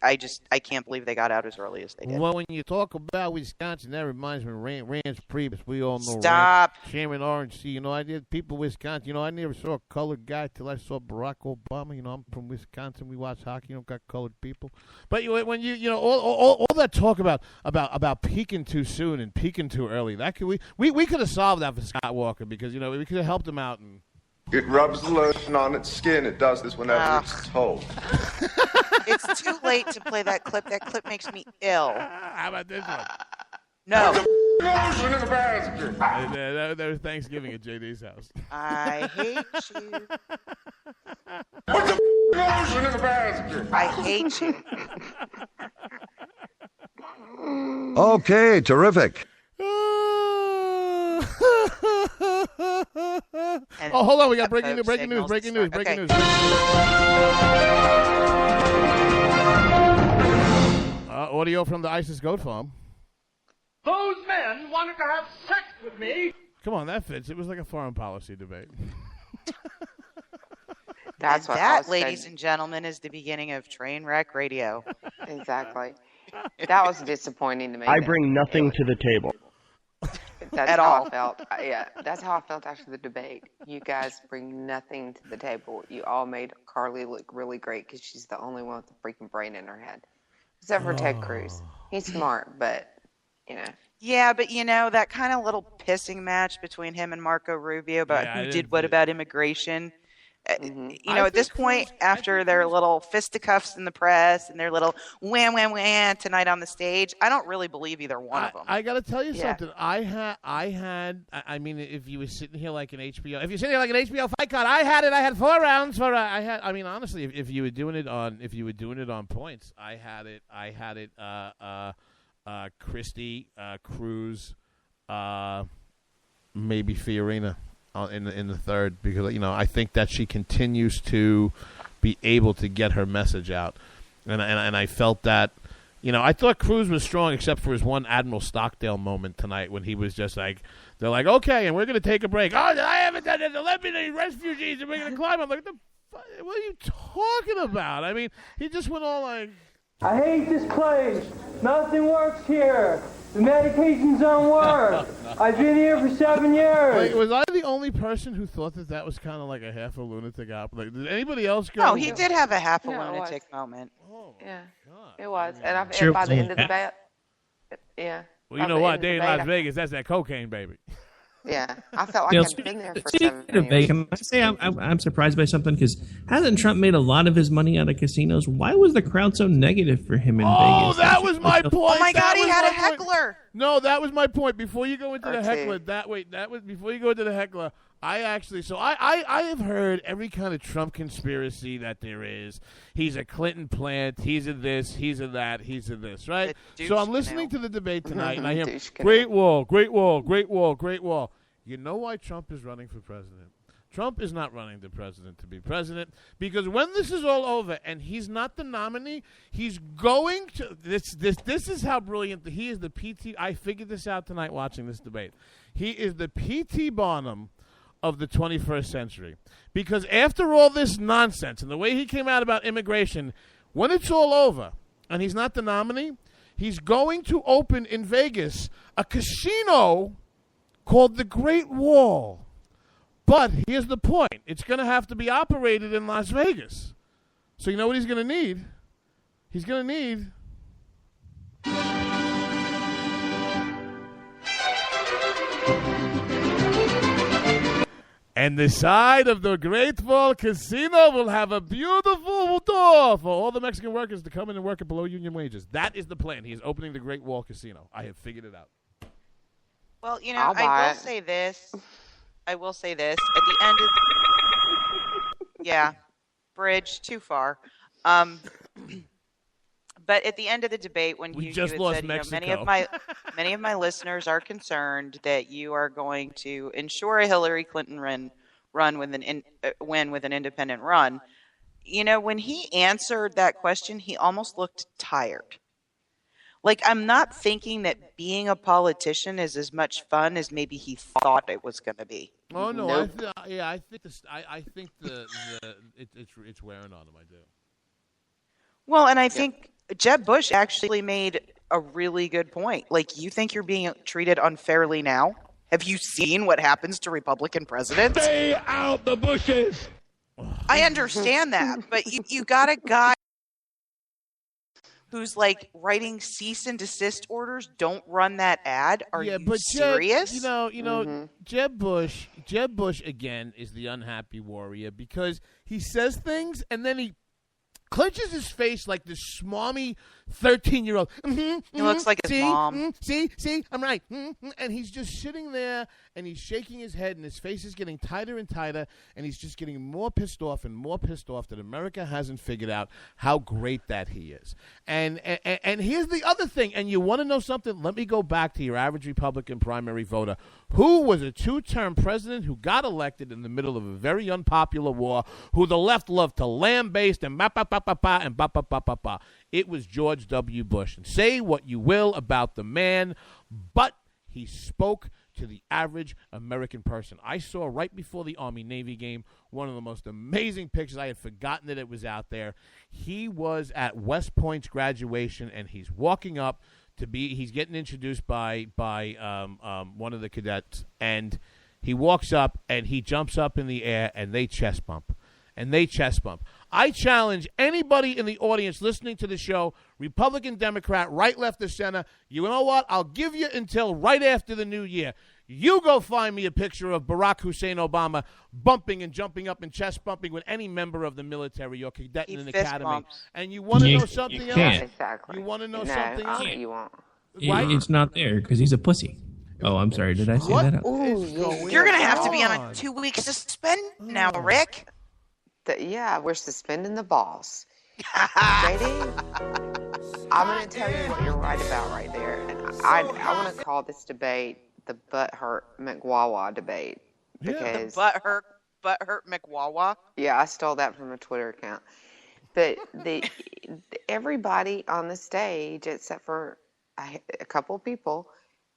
I can't believe they got out as early as they did. Well, when you talk about Wisconsin, that reminds me of Rance Priebus. We all know Stop. Chairman Orange. See, I did people Wisconsin. I never saw a colored guy till I saw Barack Obama. I'm from Wisconsin. We watch hockey. Got colored people. But when all that talk about peaking too soon and peaking too early, that we could have solved that for Scott Walker, because we could have helped him out and. It rubs the lotion on its skin. It does this whenever it's told. It's too late to play that clip. That clip makes me ill. How about this one? No. Lotion in the basket. That was Thanksgiving at JD's house. I hate you. Put the lotion in the basket. I hate you. Okay, terrific. Hold on, we got breaking news. Audio from the ISIS goat farm. Those men wanted to have sex with me. Come on, that fits. It was like a foreign policy debate. That's what that, ladies and gentlemen, is the beginning of Trainwreck Radio. Exactly. That was disappointing to me. I bring nothing to the table. That's how I felt. That's how I felt after the debate. You guys bring nothing to the table. You all made Carly look really great because she's the only one with a freaking brain in her head. Except for Ted Cruz. He's smart, but, Yeah, but, that kind of little pissing match between him and Marco Rubio about who did what about immigration. At this point, after their little fisticuffs in the press and their little wham, wham, wham tonight on the stage, I don't really believe either one of them. I got to tell you something. I mean, if you were sitting here like an HBO fight card, I had 4 rounds honestly, if you were doing it on points, I had it, Christie, Cruz, maybe Fiorina. In the third, because I think that she continues to be able to get her message out, and I felt that I thought Cruz was strong except for his one Admiral Stockdale moment tonight when he was just like, they're like, okay, and we're going to take a break. Oh, I haven't done it. 11 refugees and we're going to climb. I'm like, what are you talking about? I mean, he just went all like, I hate this place. Nothing works here. The medications don't work. I've been here for 7 years. Like, was I the only person who thought that was kind of like a half a lunatic op? Like, did anybody else go? No, he did have a half a lunatic moment. Oh, yeah, God. It was. And by the end of the debate, Well, you know what? They in Las Vegas, that's that cocaine, baby. Yeah, I felt like I'd been there for 7 years. Can I say I'm surprised by something? Because hasn't Trump made a lot of his money out of casinos? Why was the crowd so negative for him in Vegas? Oh, that was my point. Oh my God, he had a point. heckler. No, that was my point. Before you go into the heckler, before you go into the heckler, I have heard every kind of Trump conspiracy that there is. He's a Clinton plant. He's a this. He's a that. He's a this. Right. So I'm listening to the debate tonight, and I hear Great Wall, Great Wall, Great Wall, Great Wall. You know why Trump is running for president? Trump is not running the president to be president because when this is all over and he's not the nominee, he's going to this is how brilliant he is. The PT. I figured this out tonight watching this debate. He is the P.T. Barnum of the 21st century. Because after all this nonsense and the way he came out about immigration, when it's all over and he's not the nominee, he's going to open in Vegas a casino called the Great Wall. But here's the point. It's going to have to be operated in Las Vegas. So you know what he's going to need? He's going to need... And the side of the Great Wall Casino will have a beautiful door for all the Mexican workers to come in and work at below union wages. That is the plan. He is opening the Great Wall Casino. I have figured it out. Well, you know, I will say this. At the end of... Yeah. Bridge, too far. But at the end of the debate, when you had said, many of my listeners are concerned that you are going to ensure a Hillary Clinton win with an independent run. You know, when he answered that question, he almost looked tired. Like, I'm not thinking that being a politician is as much fun as maybe he thought it was going to be. Oh no! Nope. I think it's wearing on him. I do. Well, and I think Jeb Bush actually made a really good point. Like, you think you're being treated unfairly now? Have you seen what happens to Republican presidents? Stay out the bushes. I understand that, but you got a guy who's like writing cease and desist orders. Don't run that ad. Are you serious? Jeb Bush again is the unhappy warrior because he says things and then he clenches his face like this smarmy 13-year-old. He looks like his mom. See, I'm right. And he's just sitting there, and he's shaking his head, and his face is getting tighter and tighter, and he's just getting more pissed off that America hasn't figured out how great that he is. And here's the other thing, and you want to know something? Let me go back to your average Republican primary voter who was a 2-term president who got elected in the middle of a very unpopular war, who the left loved to lambaste and ba-ba-ba-ba-ba and ba-ba-ba-ba-ba. It was George W. Bush. And say what you will about the man, but he spoke to the average American person. I saw right before the Army-Navy game one of the most amazing pictures. I had forgotten that it was out there. He was at West Point's graduation, and he's walking up he's getting introduced by one of the cadets, and he walks up, and he jumps up in the air, and they chest bump. I challenge anybody in the audience listening to the show, Republican, Democrat, right, left, or center, you know what? I'll give you until right after the new year. You go find me a picture of Barack Hussein Obama bumping and jumping up and chest bumping with any member of the military or cadet in an academy. Bumps. And you want to know something else? Can't. Exactly. You want to know something else? You won't. Right? It's not there because he's a pussy. Oh, I'm sorry. Did I say that out? You're going to have to be on a 2-week suspend now, Rick. We're suspending the boss. JD, I'm going to tell you what you're right about right there. And I want to call this debate the Butthurt McWawa debate. Because The Butthurt McWawa? Yeah, I stole that from a Twitter account. But everybody on the stage, except for a couple of people,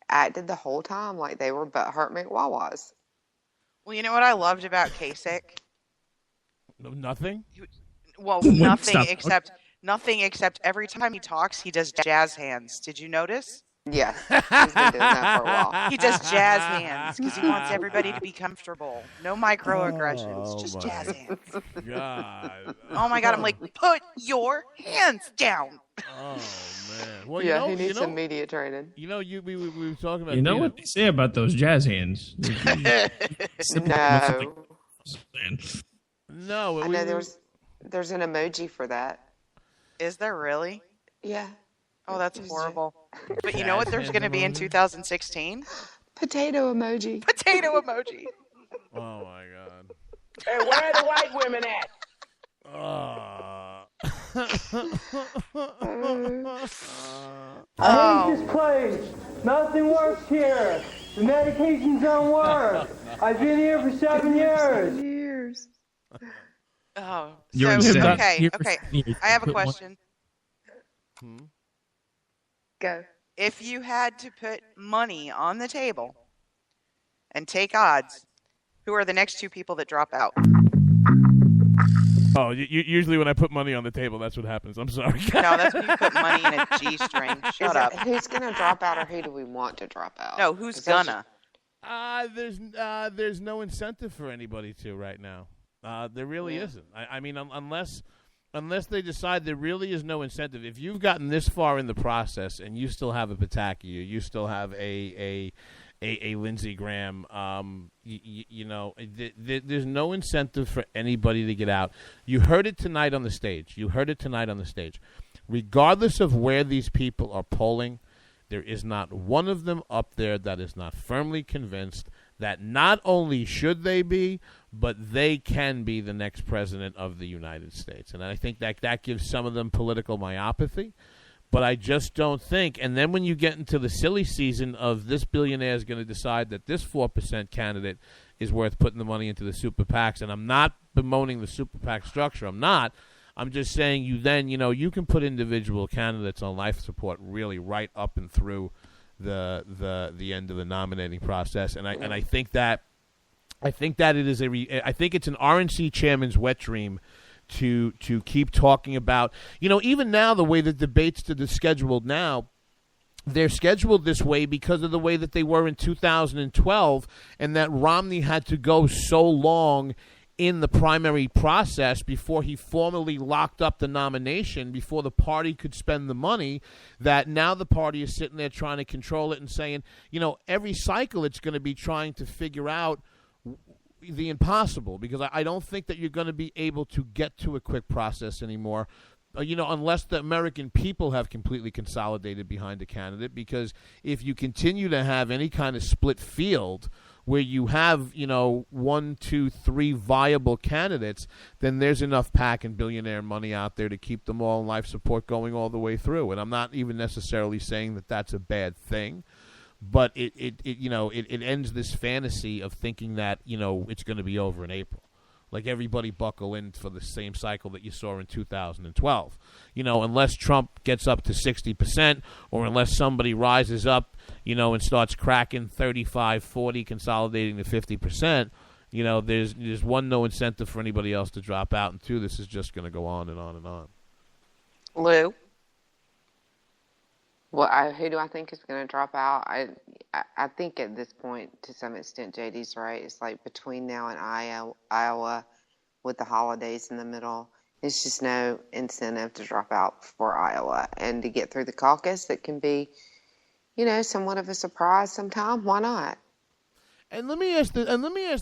acted the whole time like they were Butthurt McWawas. Well, you know what I loved about Kasich? Nothing? Well, nothing except every time he talks, he does jazz hands. Did you notice? Yes, he's been doing that for a while. He does jazz hands because he wants everybody to be comfortable. No microaggressions, just jazz hands. God. Oh my God! I'm like, put your hands down. Oh man. Well, Yeah, he needs some media training. You know, we were talking about. You know what they say about those jazz hands? No. I know there's an emoji for that. Is there really? Yeah. Oh, that's horrible. But you know what there's going to be in 2016? Potato emoji. Potato emoji. Oh my God. Hey, where are the white women at? I hate this place. Nothing works here. The medications don't work. I've been here for 7 years. Oh, You're so, insane. okay. I have a question. Go. If you had to put money on the table and take odds, who are the next two people that drop out? Oh, usually when I put money on the table, that's what happens. I'm sorry. No, that's when you put money in a G-string. Shut up. Who's going to drop out, or who do we want to drop out? No, who's gonna? There's no incentive for anybody to right now. There really isn't. I mean, unless they decide there really is no incentive. If you've gotten this far in the process and you still have a Pataki, you still have a Lindsey Graham, there's no incentive for anybody to get out. You heard it tonight on the stage. Regardless of where these people are polling, there is not one of them up there that is not firmly convinced that not only should they be, but they can be the next president of the United States. And I think that gives some of them political myopathy. But I just don't think. And then when you get into the silly season of this billionaire is going to decide that this 4% candidate is worth putting the money into the super PACs, and I'm not bemoaning the super PAC structure. I'm not. I'm just saying you can put individual candidates on life support really right up and through the end of the nominating process. And I think that it is I think it's an RNC chairman's wet dream to keep talking about, even now the way the debates are scheduled now, they're scheduled this way because of the way that they were in 2012, and that Romney had to go so long in the primary process before he formally locked up the nomination, before the party could spend the money, that now the party is sitting there trying to control it and saying, every cycle it's going to be trying to figure out the impossible, because I don't think that you're going to be able to get to a quick process anymore, unless the American people have completely consolidated behind a candidate. Because if you continue to have any kind of split field where you have, 1, 2, 3 viable candidates, then there's enough PAC and billionaire money out there to keep them all in life support going all the way through. And I'm not even necessarily saying that that's a bad thing. But it ends this fantasy of thinking that, it's going to be over in April. Like everybody buckle in for the same cycle that you saw in 2012. Unless Trump gets up to 60%, or unless somebody rises up, and starts cracking 35, 40, consolidating to 50%, there's one, no incentive for anybody else to drop out, and two, this is just going to go on and on and on. Lou? Well, who do I think is going to drop out? I think at this point, to some extent, JD's right. It's like between now and Iowa, with the holidays in the middle, there's just no incentive to drop out for Iowa. And to get through the caucus, it can be, somewhat of a surprise sometime. Why not? And let me ask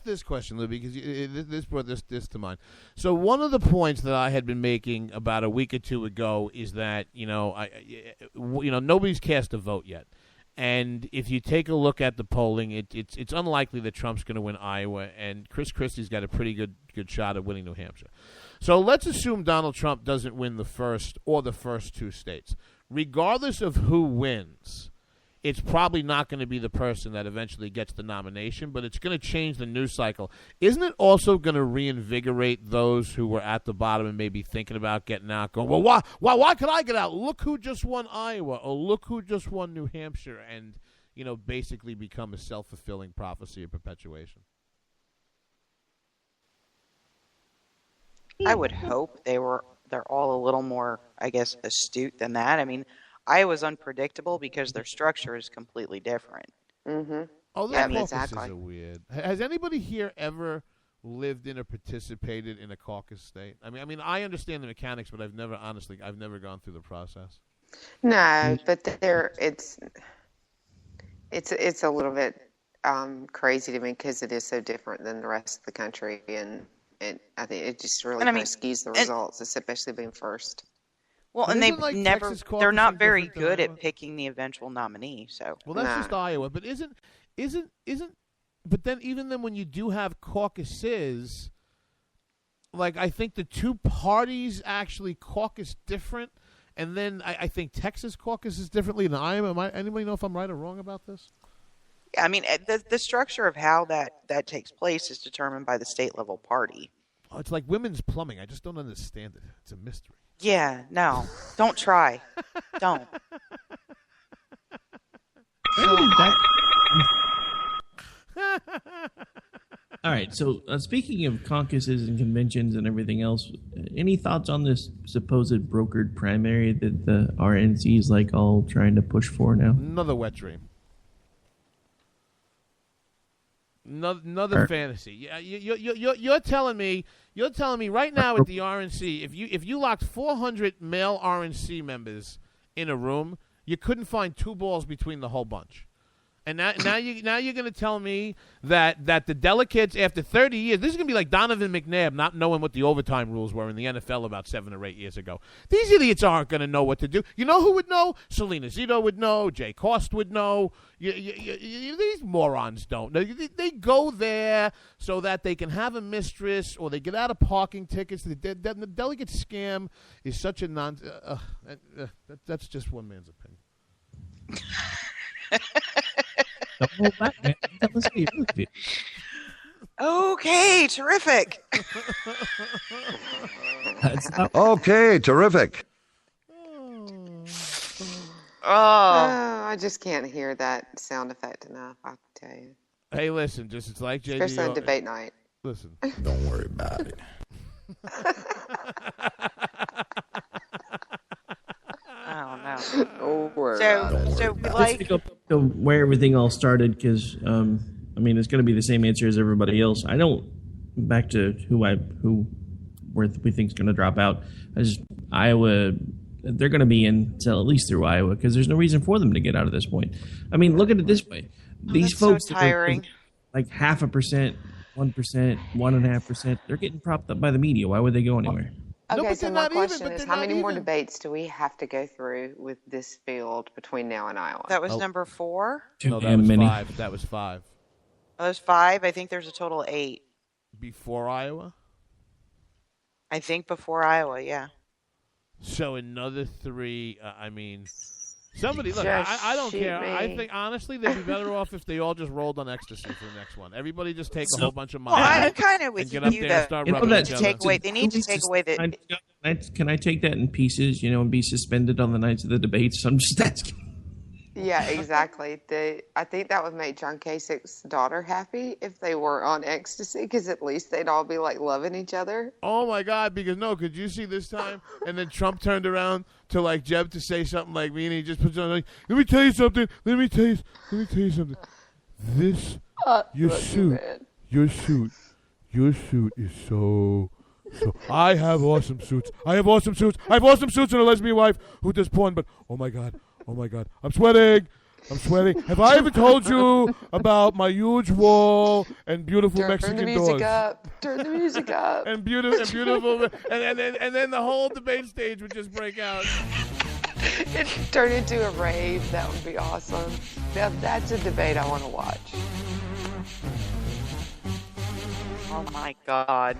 this question, Lou, because this brought this to mind. So one of the points that I had been making about a week or two ago is that nobody's cast a vote yet, and if you take a look at the polling, it's unlikely that Trump's going to win Iowa, and Chris Christie's got a pretty good shot at winning New Hampshire. So let's assume Donald Trump doesn't win the first two states. Regardless of who wins, it's probably not going to be the person that eventually gets the nomination, but it's going to change the news cycle. Isn't it also going to reinvigorate those who were at the bottom and maybe thinking about getting out, going, well, why could I get out? Look who just won Iowa, or look who just won New Hampshire, and, basically become a self-fulfilling prophecy of perpetuation. I would hope they're all a little more, I guess, astute than that. I mean, Iowa's unpredictable because their structure is completely different. Mm-hmm. Oh, those Yeah, caucuses exactly. are weird. Has anybody here ever lived in or participated in a caucus state? I mean, I understand the mechanics, but I've never gone through the process. No, but it's a little bit crazy to me because it is so different than the rest of the country, and I think it just really kind of skews the results, especially being first. Well, But and isn't, like, Texas they're not caucusing very different than good Iowa? at picking the eventual nominee. So Well, that's just Iowa. But isn't? But then even then, when you do have caucuses, like I think the two parties actually caucus different, and then I think Texas caucuses differently than Iowa. Anybody know if I'm right or wrong about this? yeah, I mean, the structure of how that takes place is determined by the state level party. Oh, it's like women's plumbing. I just don't understand it. It's a mystery. Yeah, no, don't try, don't. All right. So speaking of caucuses and conventions and everything else, any thoughts on this supposed brokered primary that the RNC is like all trying to push for now? Another wet dream. Another fantasy. Yeah, you're telling me right now at the RNC, if you locked 400 male RNC members in a room, you couldn't find two balls between the whole bunch. And now you're going to tell me that the delegates after 30 years, this is going to be like Donovan McNabb not knowing what the overtime rules were in the NFL about 7 or 8 years ago. These idiots aren't going to know what to do. You know who would know? Selena Zito would know. Jay Cost would know. These morons don't. They go there so that they can have a mistress or they get out of parking tickets. The delegate scam is such a that's just one man's opinion. Don't hold back, man. Let's see. Okay, terrific. Okay, terrific. Oh, I just can't hear that sound effect enough, I can tell you. Hey, listen, it's like JD. Especially on debate night. Listen. Don't worry about it. I don't know. So we Let's like. pick up to where everything all started because, I mean, it's going to be the same answer as everybody else. I don't. Back to who we think is going to drop out. Iowa. They're going to be in till at least through Iowa because there's no reason for them to get out at this point. I mean, look at it this way: these folks so that are tiring. like 0.5%, 1%, 1.5%, they're getting propped up by the media. Why would they go anywhere? Okay, but so they're my not even, question but is, they're how not many more even. debates do we have to go through with this field between now and Iowa? That was number 4. No, that Damn was many. 5. That was 5. Oh, there's 5. I think there's a total of 8. Before Iowa? I think before Iowa, yeah. So another 3, I mean, somebody, look, Just I don't shoot care. me. I think, honestly, they'd be better off if they all just rolled on ecstasy for the next one. Everybody just take a whole bunch of Well, money I'm kind of and with get up you, there though. and start You know rubbing that- each They other. need to take away the. Can I take that in pieces, and be suspended on the nights of the debates? I'm just asking. Yeah, exactly. I think that would make John Kasich's daughter happy if they were on ecstasy, because at least they'd all be like loving each other. Oh my God! Because could you see this time? And then Trump turned around to like Jeb to say something like me, and he just puts on like, "Let me tell you something. Let me tell you something. This your suit is so. I have awesome suits. I have awesome suits and a lesbian wife who does porn. But oh my God, I'm sweating. Have I ever told you about my huge wall and beautiful Mexican Turn the music doors? up. Turn the music up. And beautiful, and then the whole debate stage would just break out. It turned into a rave. That would be awesome. Now, that's a debate I want to watch. Oh my God.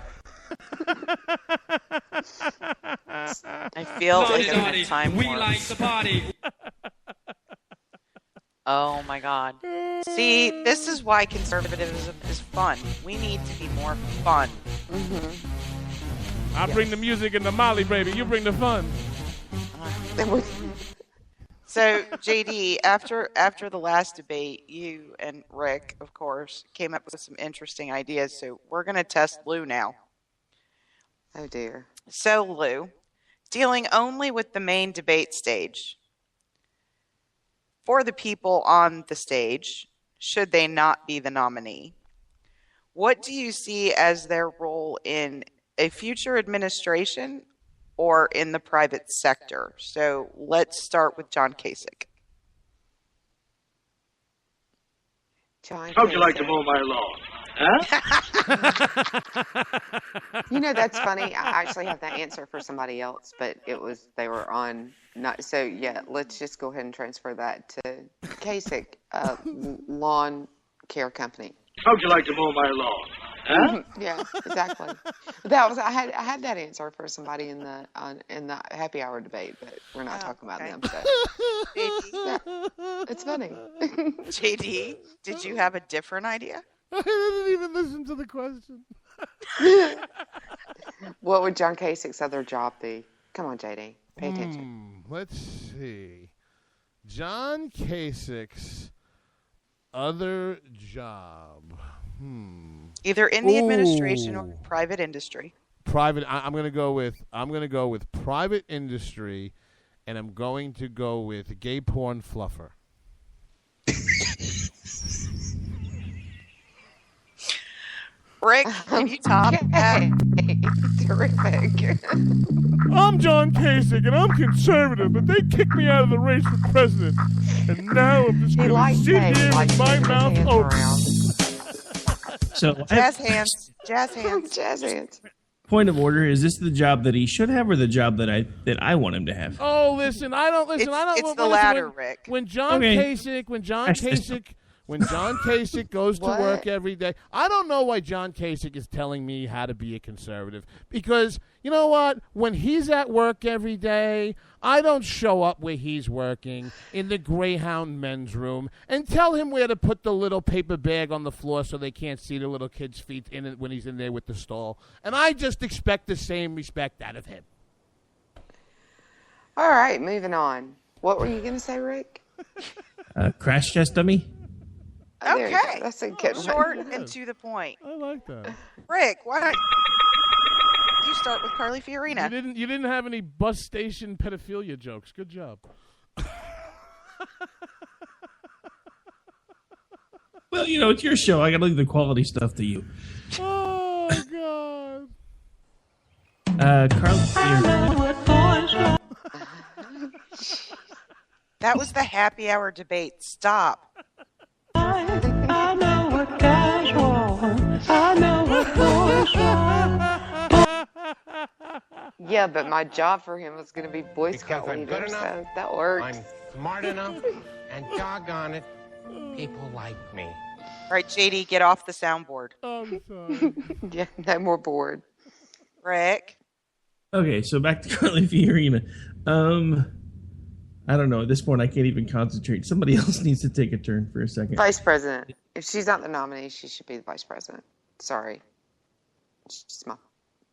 I feel like I'm in time warp. like the party. Oh my God. See, this is why conservatism is fun. We need to be more fun. I bring the music and the Molly, baby. You bring the fun. So, JD, after the last debate, you and Rick, of course, came up with some interesting ideas. So we're going to test Lou now. Oh, dear. So, Lou, dealing only with the main debate stage, for the people on the stage, should they not be the nominee. What do you see as their role in a future administration or in the private sector? So let's start with John Kasich. How'd you like to mow my lawn? Huh? You know, that's funny. I actually have that answer for somebody else, but they were on not. So yeah, let's just go ahead and transfer that to Kasich, lawn care company. How'd you like to mow my lawn? Huh? Yeah, exactly. I had that answer for somebody in the happy hour debate, but we're not talking about them. So. Yeah, it's funny. JD, did you have a different idea? I didn't even listen to the question. What would John Kasich's other job be? Come on, JD, pay attention. Let's see. John Kasich's other job. Either in the administration or private industry. Private. I'm going to go with private industry, and I'm going to go with gay porn fluffer. Rick, can you top that? Terrific. I'm John Kasich, and I'm conservative, but they kicked me out of the race for president. And now I'm just going to sit here with my mouth open. So Jazz hands. Point of order: is this the job that he should have, or the job that I want him to have? Oh, listen, I don't. It's the latter, Rick. When John Kasich goes to work every day, I don't know why John Kasich is telling me how to be a conservative. Because you know what? When he's at work every day, I don't show up where he's working in the Greyhound men's room and tell him where to put the little paper bag on the floor so they can't see the little kid's feet in it when he's in there with the stall. And I just expect the same respect out of him. All right, moving on. What were you going to say, Rick? Crash test dummy. Okay. That's a good Short one. and to the point. I like that. Rick, why don't you start with Carly Fiorina? You didn't have any bus station pedophilia jokes. Good job. Well, you know, it's your show. I got to leave the quality stuff to you. Oh, God. Carly Fiorina. That was the happy hour debate. Stop. I know what guys want. I know what boys want. Yeah, but my job for him was going to be Boy Scout leader, so that works. I'm smart enough, and doggone it, people like me. All right, JD, get off the soundboard. I'm sorry. Yeah, no more bored. Rick. Okay, so back to Carly Fiorina. I don't know. At this point, I can't even concentrate. Somebody else needs to take a turn for a second. Vice president. If she's not the nominee, she should be the vice president. Sorry. It's just my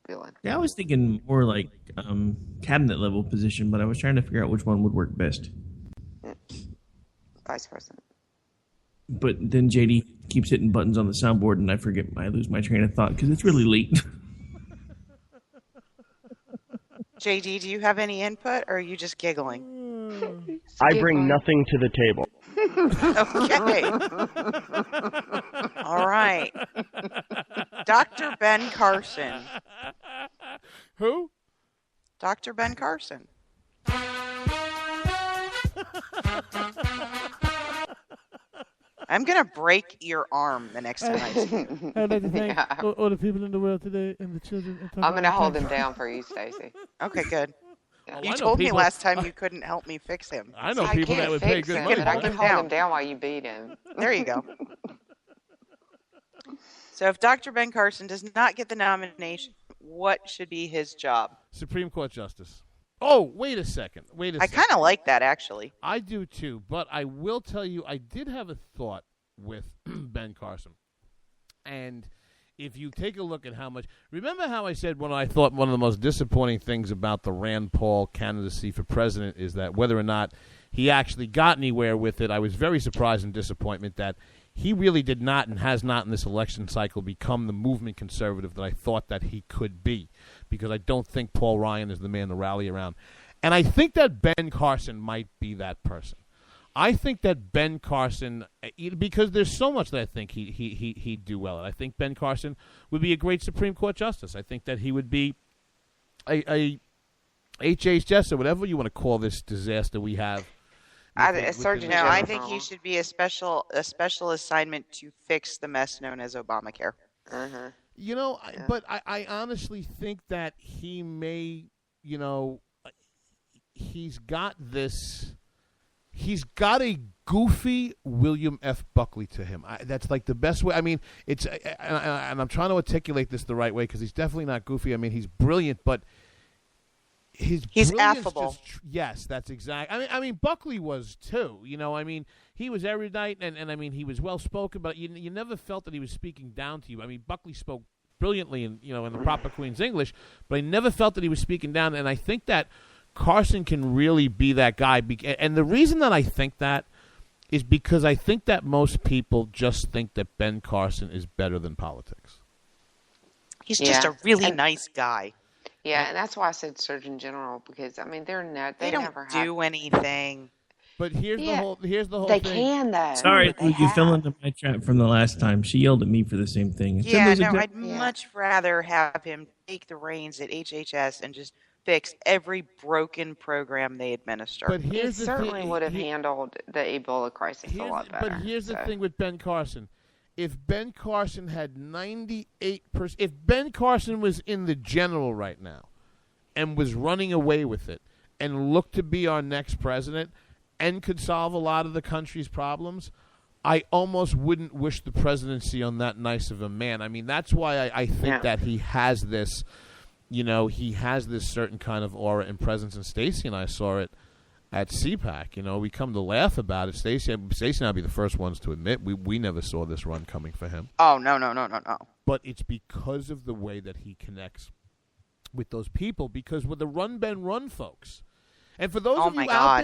feeling. Yeah, I was thinking more like cabinet level position, but I was trying to figure out which one would work best. Vice president. But then JD keeps hitting buttons on the soundboard, and I lose my train of thought because it's really late. JD, do you have any input, or are you just giggling? I bring nothing to the table. Okay. All right. Dr. Ben Carson. Who? Dr. Ben Carson. I'm going to break your arm the next time I see you. I'd like to thank all the people in the world today and the children. I'm going to hold him down for you, Stacey. Okay, good. Oh, You told me last time you couldn't help me fix him. I know people that would pay good money. But I can hold him down while you beat him. There you go. So if Dr. Ben Carson does not get the nomination, what should be his job? Supreme Court Justice. Oh, wait a second. I kind of like that, actually. I do, too. But I will tell you, I did have a thought with Ben Carson. And if you take a look at how much... Remember how I said when I thought one of the most disappointing things about the Rand Paul candidacy for president is that whether or not he actually got anywhere with it, I was very surprised and disappointed that he really did not and has not in this election cycle become the movement conservative that I thought that he could be, because I don't think Paul Ryan is the man to rally around. And I think that Ben Carson might be that person. I think that Ben Carson, because there's so much that I think he'd do well at. I think Ben Carson would be a great Supreme Court justice. I think that he would be a HHS or whatever you want to call this disaster we have. I think he should be a special assignment to fix the mess known as Obamacare. Uh-huh. You know, but I honestly think that he may, he's got a goofy William F. Buckley to him. That's like the best way. I mean, it's, and I'm trying to articulate this the right way because he's definitely not goofy. I mean, he's brilliant, but he's affable. Yes, that's exact. I mean, Buckley was too. I mean, he was erudite and I mean, he was well spoken, but you never felt that he was speaking down to you. I mean, Buckley spoke brilliantly in the proper Queen's English, but I never felt that he was speaking down. And I think that Carson can really be that guy. And the reason that I think that is because I think that most people just think that Ben Carson is better than politics. He's just a really nice guy. Yeah, and that's why I said Surgeon General, because I mean they don't never do anything. But here's the whole they thing. Can though. Sorry, you fell into my trap from the last time. She yelled at me for the same thing. I'd much rather have him take the reins at HHS and just fix every broken program they administer. But he certainly would have handled the Ebola crisis a lot better. But here's the thing with Ben Carson. If Ben Carson had 98%, if Ben Carson was in the general right now and was running away with it and looked to be our next president and could solve a lot of the country's problems, I almost wouldn't wish the presidency on that nice of a man. I mean, that's why I think that he has this, he has this certain kind of aura and presence. And Stacey and I saw it at CPAC. We come to laugh about it. Stacey and I'll be the first ones to admit we never saw this run coming for him. Oh, no. But it's because of the way that he connects with those people, because with the Run Ben Run folks. And for those of you out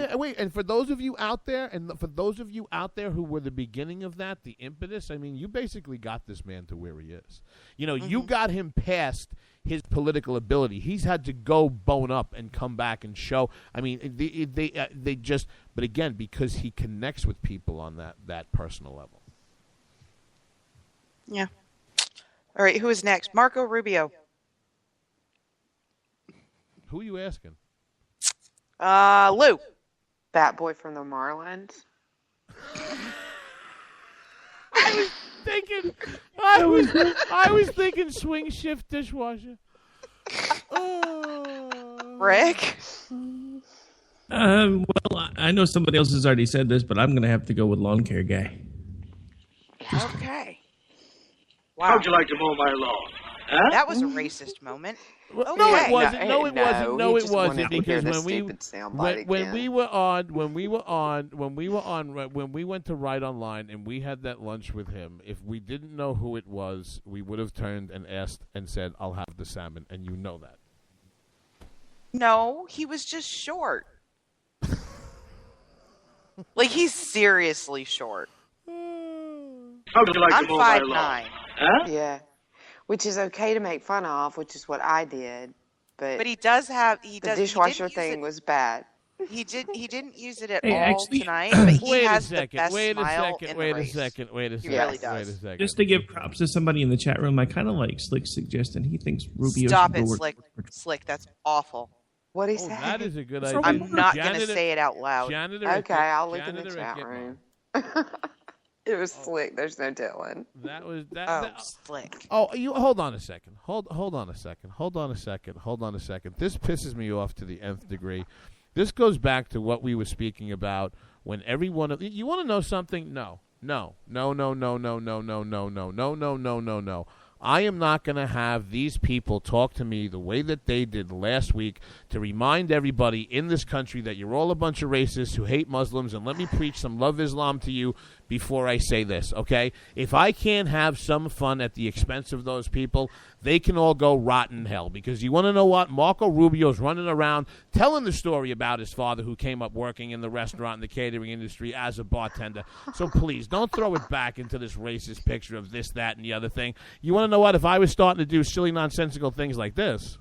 there, and for those of you out there who were the beginning of that, the impetus, I mean, you basically got this man to where he is. You got him past his political ability. He's had to go bone up and come back and show. I mean, they just, but again, because he connects with people on that personal level. Yeah. All right, who is next? Marco Rubio. Who are you asking? Lou. That boy from the Marlins. I was thinking swing shift dishwasher. Rick? Well, I know somebody else has already said this, but I'm going to have to go with lawn care guy. Okay. Wow. How'd you like to mow my lawn? Huh? That was a racist moment. No, it wasn't. No, it wasn't. Because when we went to Right Online and we had that lunch with him, if we didn't know who it was, we would have turned and asked and said, "I'll have the salmon," and you know that. No, he was just short. Like, he's seriously short. How would you like I'm to mow my lawn? 5'9". Huh? Yeah. Which is okay to make fun of, which is what I did. But he does have the dishwasher thing was bad. He didn't use it at Hey, all actually- tonight, but he Wait a has the second. best Wait a smile second. in Wait the a race. second. Wait a He second. really does. Wait a second. Just to give props to somebody in the chat room, I kind of like Slick suggesting he thinks Rubio Stop should it, go work- Slick. That's awful. What he Oh, said? that is a good idea. I'm not going to Janitor- say it out loud. Janitor, Okay, I'll look in the Janitor, chat get room. It was slick. There's no telling. That was that. Oh, that- Slick. Oh, you hold on a second. Hold on a second. This pisses me off to the nth degree. This goes back to what we were speaking about when everyone. You want to know something? No. I am not going to have these people talk to me the way that they did last week to remind everybody in this country that you're all a bunch of racists who hate Muslims, and let me preach some love Islam to you before I say this, okay? If I can't have some fun at the expense of those people, they can all go rot in hell. Because you want to know what? Marco Rubio's running around telling the story about his father who came up working in the restaurant and the catering industry as a bartender. So please, don't throw it back into this racist picture of this, that, and the other thing. You want to know what? If I was starting to do silly, nonsensical things like this...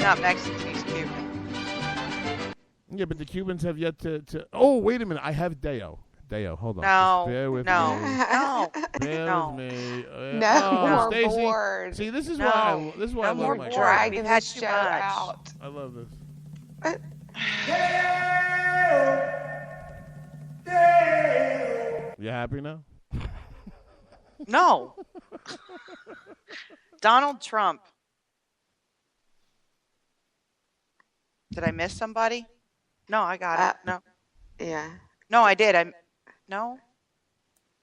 not Mexican, he's Cuban. Yeah, but the Cubans have yet to. Oh, wait a minute. I have Deo. Hold on. No. Just bear with me. No. Bear with me. No, we're Stacey, bored. See, this is why I love my dragging We've had this too show much. out. I love this. You happy now? No. Donald Trump. Did I miss somebody? No, I got it. No. Yeah. No, I did. No.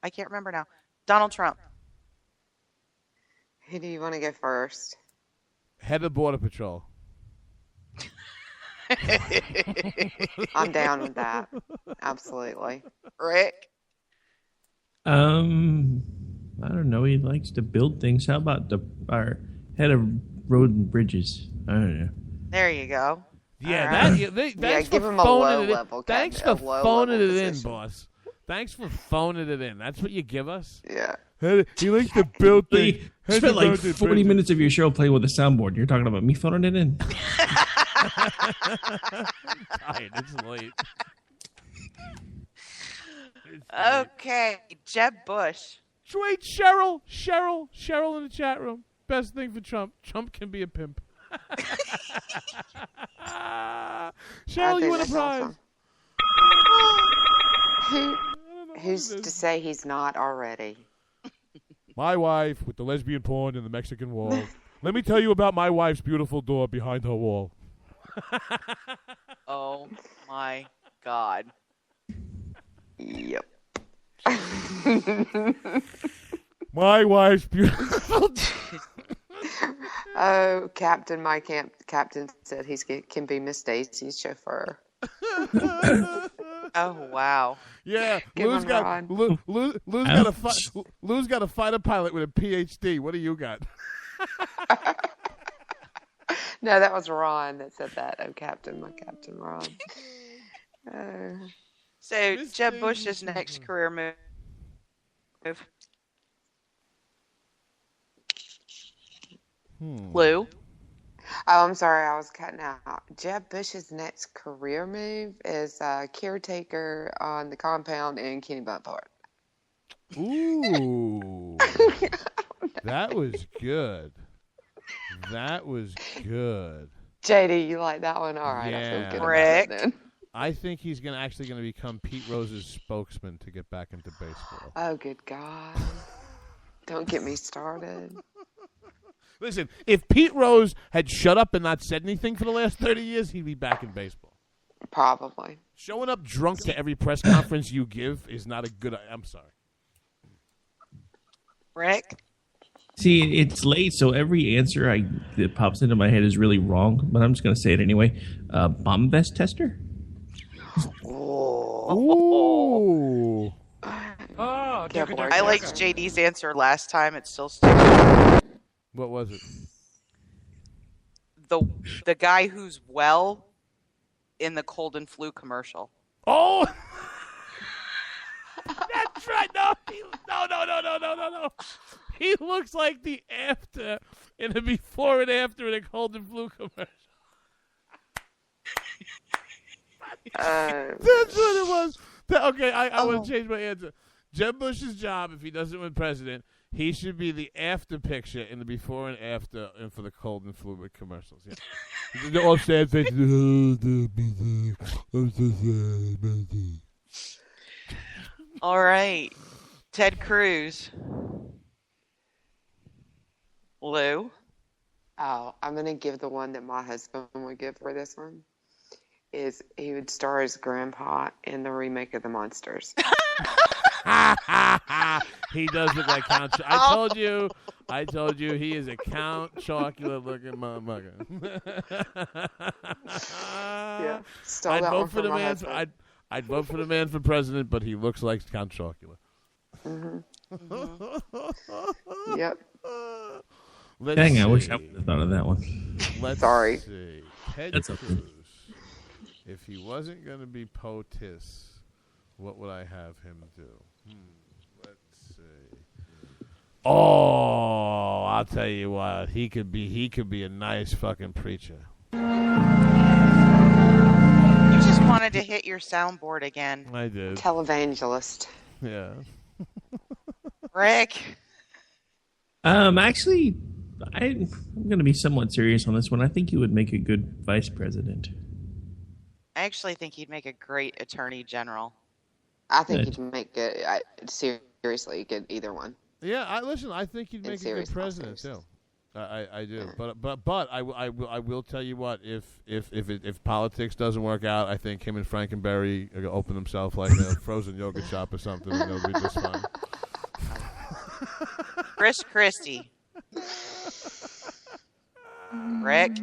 I can't remember now. Donald Trump. Who do you want to go first? Head of Border Patrol. I'm down with that. Absolutely. Rick? I don't know. He likes to build things. How about our head of road and bridges? I don't know. There you go. Yeah, right. thanks give for him a phoning it in. low-level Thanks cabinet, for a low-level phoning it in, position. boss. Thanks for phoning it in. That's what you give us? Yeah. He likes to build things. You spent like 40 minutes of your show playing with a soundboard. You're talking about me phoning it in. I'm tired. It's late. Okay. Jeb Bush. Wait, Cheryl in the chat room. Best thing for Trump. Trump can be a pimp. Cheryl, you win a prize. Awesome. Who's to say he's not already? My wife with the lesbian porn and the Mexican wall. Let me tell you about my wife's beautiful door behind her wall. Oh, my God. Yep. My wife's beautiful. Oh, Captain, Captain said he can be Miss Stacy's chauffeur. Oh, wow. Yeah, Give Lou's him got Ron. Lou's got a fighter pilot with a PhD. What do you got? No, that was Ron that said that. Oh, Captain, my Captain Ron. So, Jeb Bush's next career move. Lou? Oh, I'm sorry, I was cutting out. Jeb Bush's next career move is caretaker on the compound in Kenny Bunkport. Ooh. That was good. JD, you like that one? All right, Yeah. I feel good Rick? about it then. I think he's actually going to become Pete Rose's spokesman to get back into baseball. Oh, good God. Don't get me started. Listen, if Pete Rose had shut up and not said anything for the last 30 years, he'd be back in baseball. Probably. Showing up drunk to every press conference you give is not a good... I'm sorry. Rick? See, it's late, so every answer that pops into my head is really wrong, but I'm just going to say it anyway. Bomb vest tester? Ooh. I liked JD's answer last time. It's still sticking. What was it? The guy who's well in the cold and flu commercial. Oh! That's right. No. He looks like the after in the before and after in a cold and flu commercial. That's what it was. Okay, I want to change my answer. Jeb Bush's job, if he doesn't win president, he should be the after picture in the before and after and for the cold and flu commercials. Yeah. They're all sad faces. I'm so sad. All right. Ted Cruz. Lou? Oh, I'm going to give the one that my husband would give for this one. Is he would star as Grandpa in the remake of The Monsters. He does look like Count. I told you, he is a Count Chocula looking motherfucker. Yeah, stole that one from my man. husband. I'd vote for the man for president, but he looks like Count Chocula. Yep. Dang, I wish I would have thought of that one. Sorry. See. Ted That's Cruz. okay. If he wasn't going to be POTUS, what would I have him do? Let's see. Oh, I'll tell you what. He could be a nice fucking preacher. wanted to hit your soundboard again. I did. Televangelist. Yeah. Rick. Actually, I'm going to be somewhat serious on this one. I think you would make a good vice president. I actually think he'd make a great attorney general. I think he'd make good. Seriously, good either one. Yeah, I think he'd make a good president too. I do, but I will tell you what. If politics doesn't work out, I think him and Frankenberry are gonna open themselves like a frozen yogurt shop or something, and they'll be just fine. Chris Christie. Rick.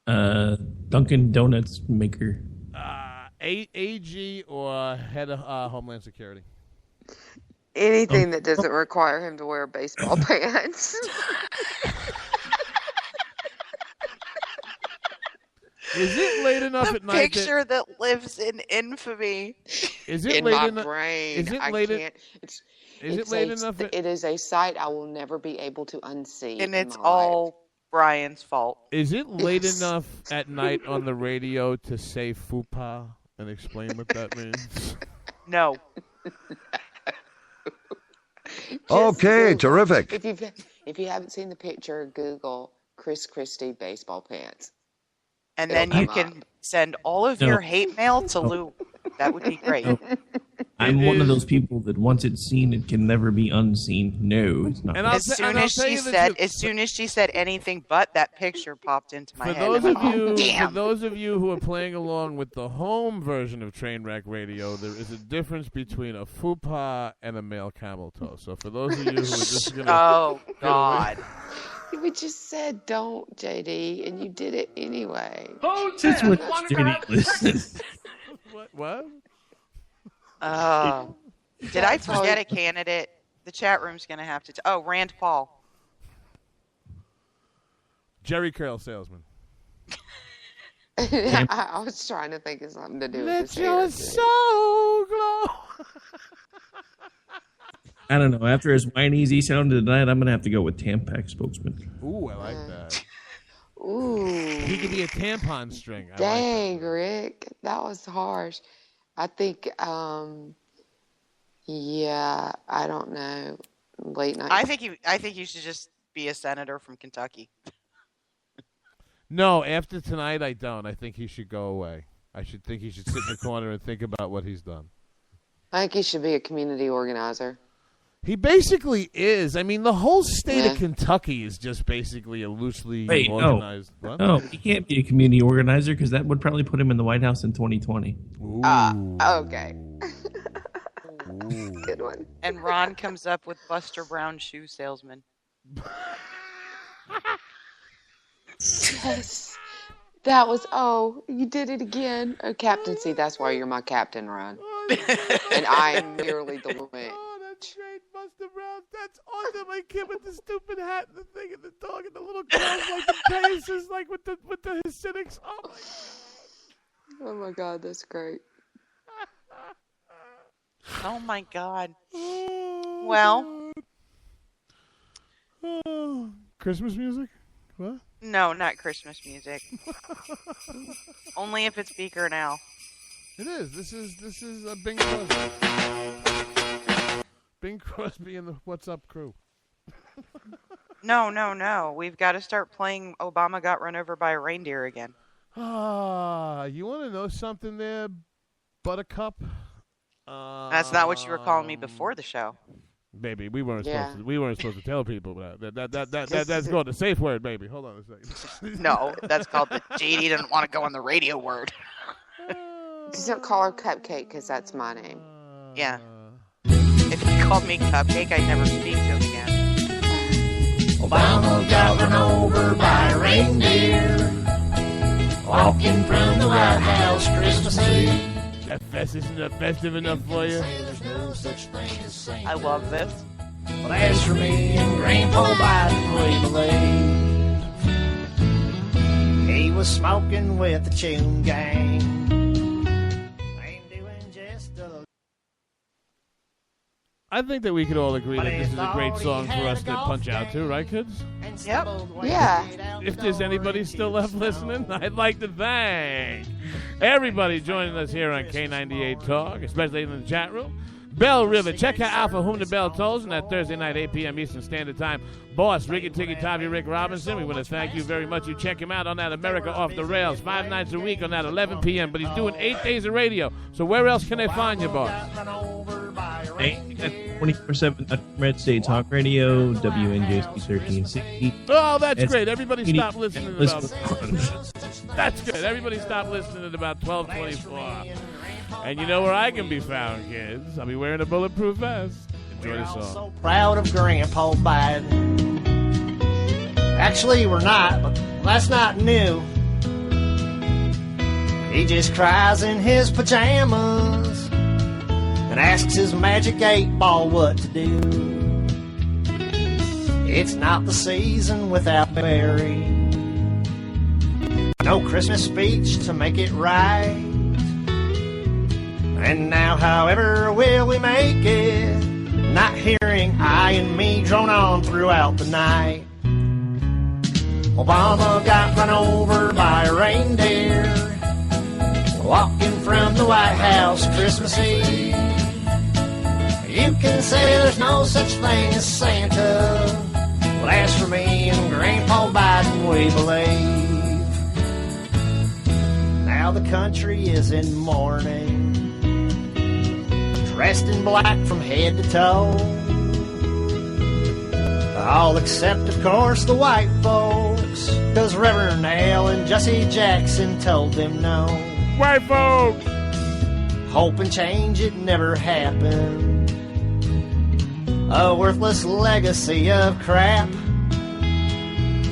Dunkin' Donuts maker. AG or head of Homeland Security. Anything that doesn't require him to wear baseball pants. Is it late enough at night? Picture that lives in infamy. Is it in late my enough? brain? Is it I late? can't. Is it late enough? It is a sight I will never be able to unsee. And it's all Brian's fault. Is it late enough at night on the radio to say fupa and explain what that means? No. Okay, terrific. If you haven't seen the picture, Google Chris Christie baseball pants. And then you can send all of your hate mail to Lou. That would be great. I'm one of those people that once it's seen, it can never be unseen. No, it's not. As soon as she said anything but that picture popped into my head. For those of you who are playing along with the home version of Trainwreck Radio, there is a difference between a fupa and a male camel toe. So for those of you who are just going to... Oh, God. We just said don't, JD, and you did it anyway. Since when JD listens. What? Did I forget a candidate? The chat room's going to have to... Rand Paul. Jerry Curl salesman. I was trying to think of something to do with this. Let your soul glow. I don't know. After his wine easy sounded tonight, I'm going to have to go with Tampax spokesman. Ooh, I like that. Ooh. He could be a tampon string. Dang, Rick. That was harsh. I think, yeah, I don't know. Late night. I think you should just be a senator from Kentucky. No, after tonight, I don't. I think he should go away. I think he should sit in the corner and think about what he's done. I think he should be a community organizer. He basically is. I mean, the whole state of Kentucky is just basically a loosely organized. No, he can't be a community organizer because that would probably put him in the White House in 2020. Okay. Good one. And Ron comes up with Buster Brown shoe salesman. Yes. That was, you did it again. Oh, captaincy, that's why you're my captain, Ron. And I am merely the wimp. That's great, Buster Brown. That's awesome. My kid with the stupid hat and the thing and the dog and the little girls like the Pegasus, like with the Hasidics. Oh my God, that's great. Oh my God. Well. Christmas music? What? No, not Christmas music. Only if it's Beaker now. It is. This is Bing Crosby. Bing Crosby and the What's Up crew. No. We've got to start playing Obama Got Run Over by a Reindeer again. You want to know something there, Buttercup? That's not what you were calling me before the show. Baby, we weren't supposed to tell people that. That's called the safe word, baby. Hold on a second. No, that's called the JD didn't want to go on the radio word. Just don't call her Cupcake because that's my name. Yeah. If you called me Cupcake, I'd never speak to him again. Obama got run over by a reindeer walking from the White House Christmas Eve. That fest isn't festive enough for you? I love this. Well, as for me and Grandpa Biden, we believe he was smoking with the Tune Gang. I think that we could all agree that this is a great song for us to punch out to, right, kids? Yep. Yeah. If there's anybody still left listening, I'd like to thank everybody joining us here on K98 Talk, especially in the chat room. Bell River. Check out Alpha Whom the Bell Tolls on that Thursday night, 8 p.m. Eastern Standard Time. Boss, Ricky Ticky Tavi Rick Robinson. We want to thank you very much. You check him out on that America Off the Rails 5 nights a week on that 11 p.m. But he's doing 8 days of radio. So where else can they find you, boss? 24/7 Red State Talk Radio, WNJC 1360. Oh, that's great. Everybody stop listening at about... That's good. Everybody stop listening at about 12:24. And you know where I can be found, kids. I'll be wearing a bulletproof vest. Enjoy the song. So proud of Grandpa Biden. Actually, we're not, but that's not new. He just cries in his pajamas and asks his magic 8-ball what to do. It's not the season without Mary. No Christmas speech to make it right. And now, however will we make it? Not hearing I and me drone on throughout the night. Obama got run over by a reindeer walking from the White House Christmas Eve. You can say there's no such thing as Santa. Well, as for me and Grandpa Biden, we believe. Now the country is in mourning, dressed in black from head to toe. All except, of course, the white folks, 'cause Reverend Al and Jesse Jackson told them no. White folks! Hope and change, it never happened. A worthless legacy of crap.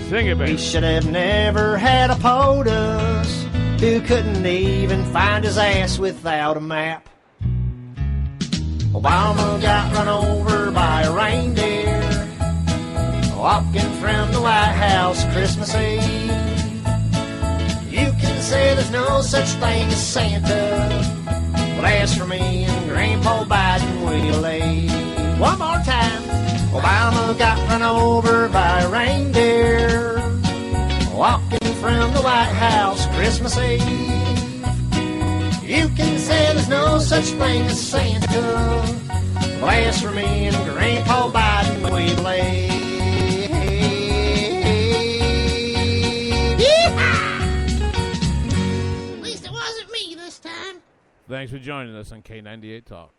Sing it, baby. He should have never had a POTUS who couldn't even find his ass without a map. Obama got run over by a reindeer walking from the White House Christmas Eve. You can say there's no such thing as Santa. Well, as for me and Grandpa Biden, we believe. One more time. Obama got run over by a reindeer walking from the White House Christmas Eve. You can say there's no such thing as Santa. Well, as for me and Grandpa Biden, we believe. At least it wasn't me this time. Thanks for joining us on K98 Talk.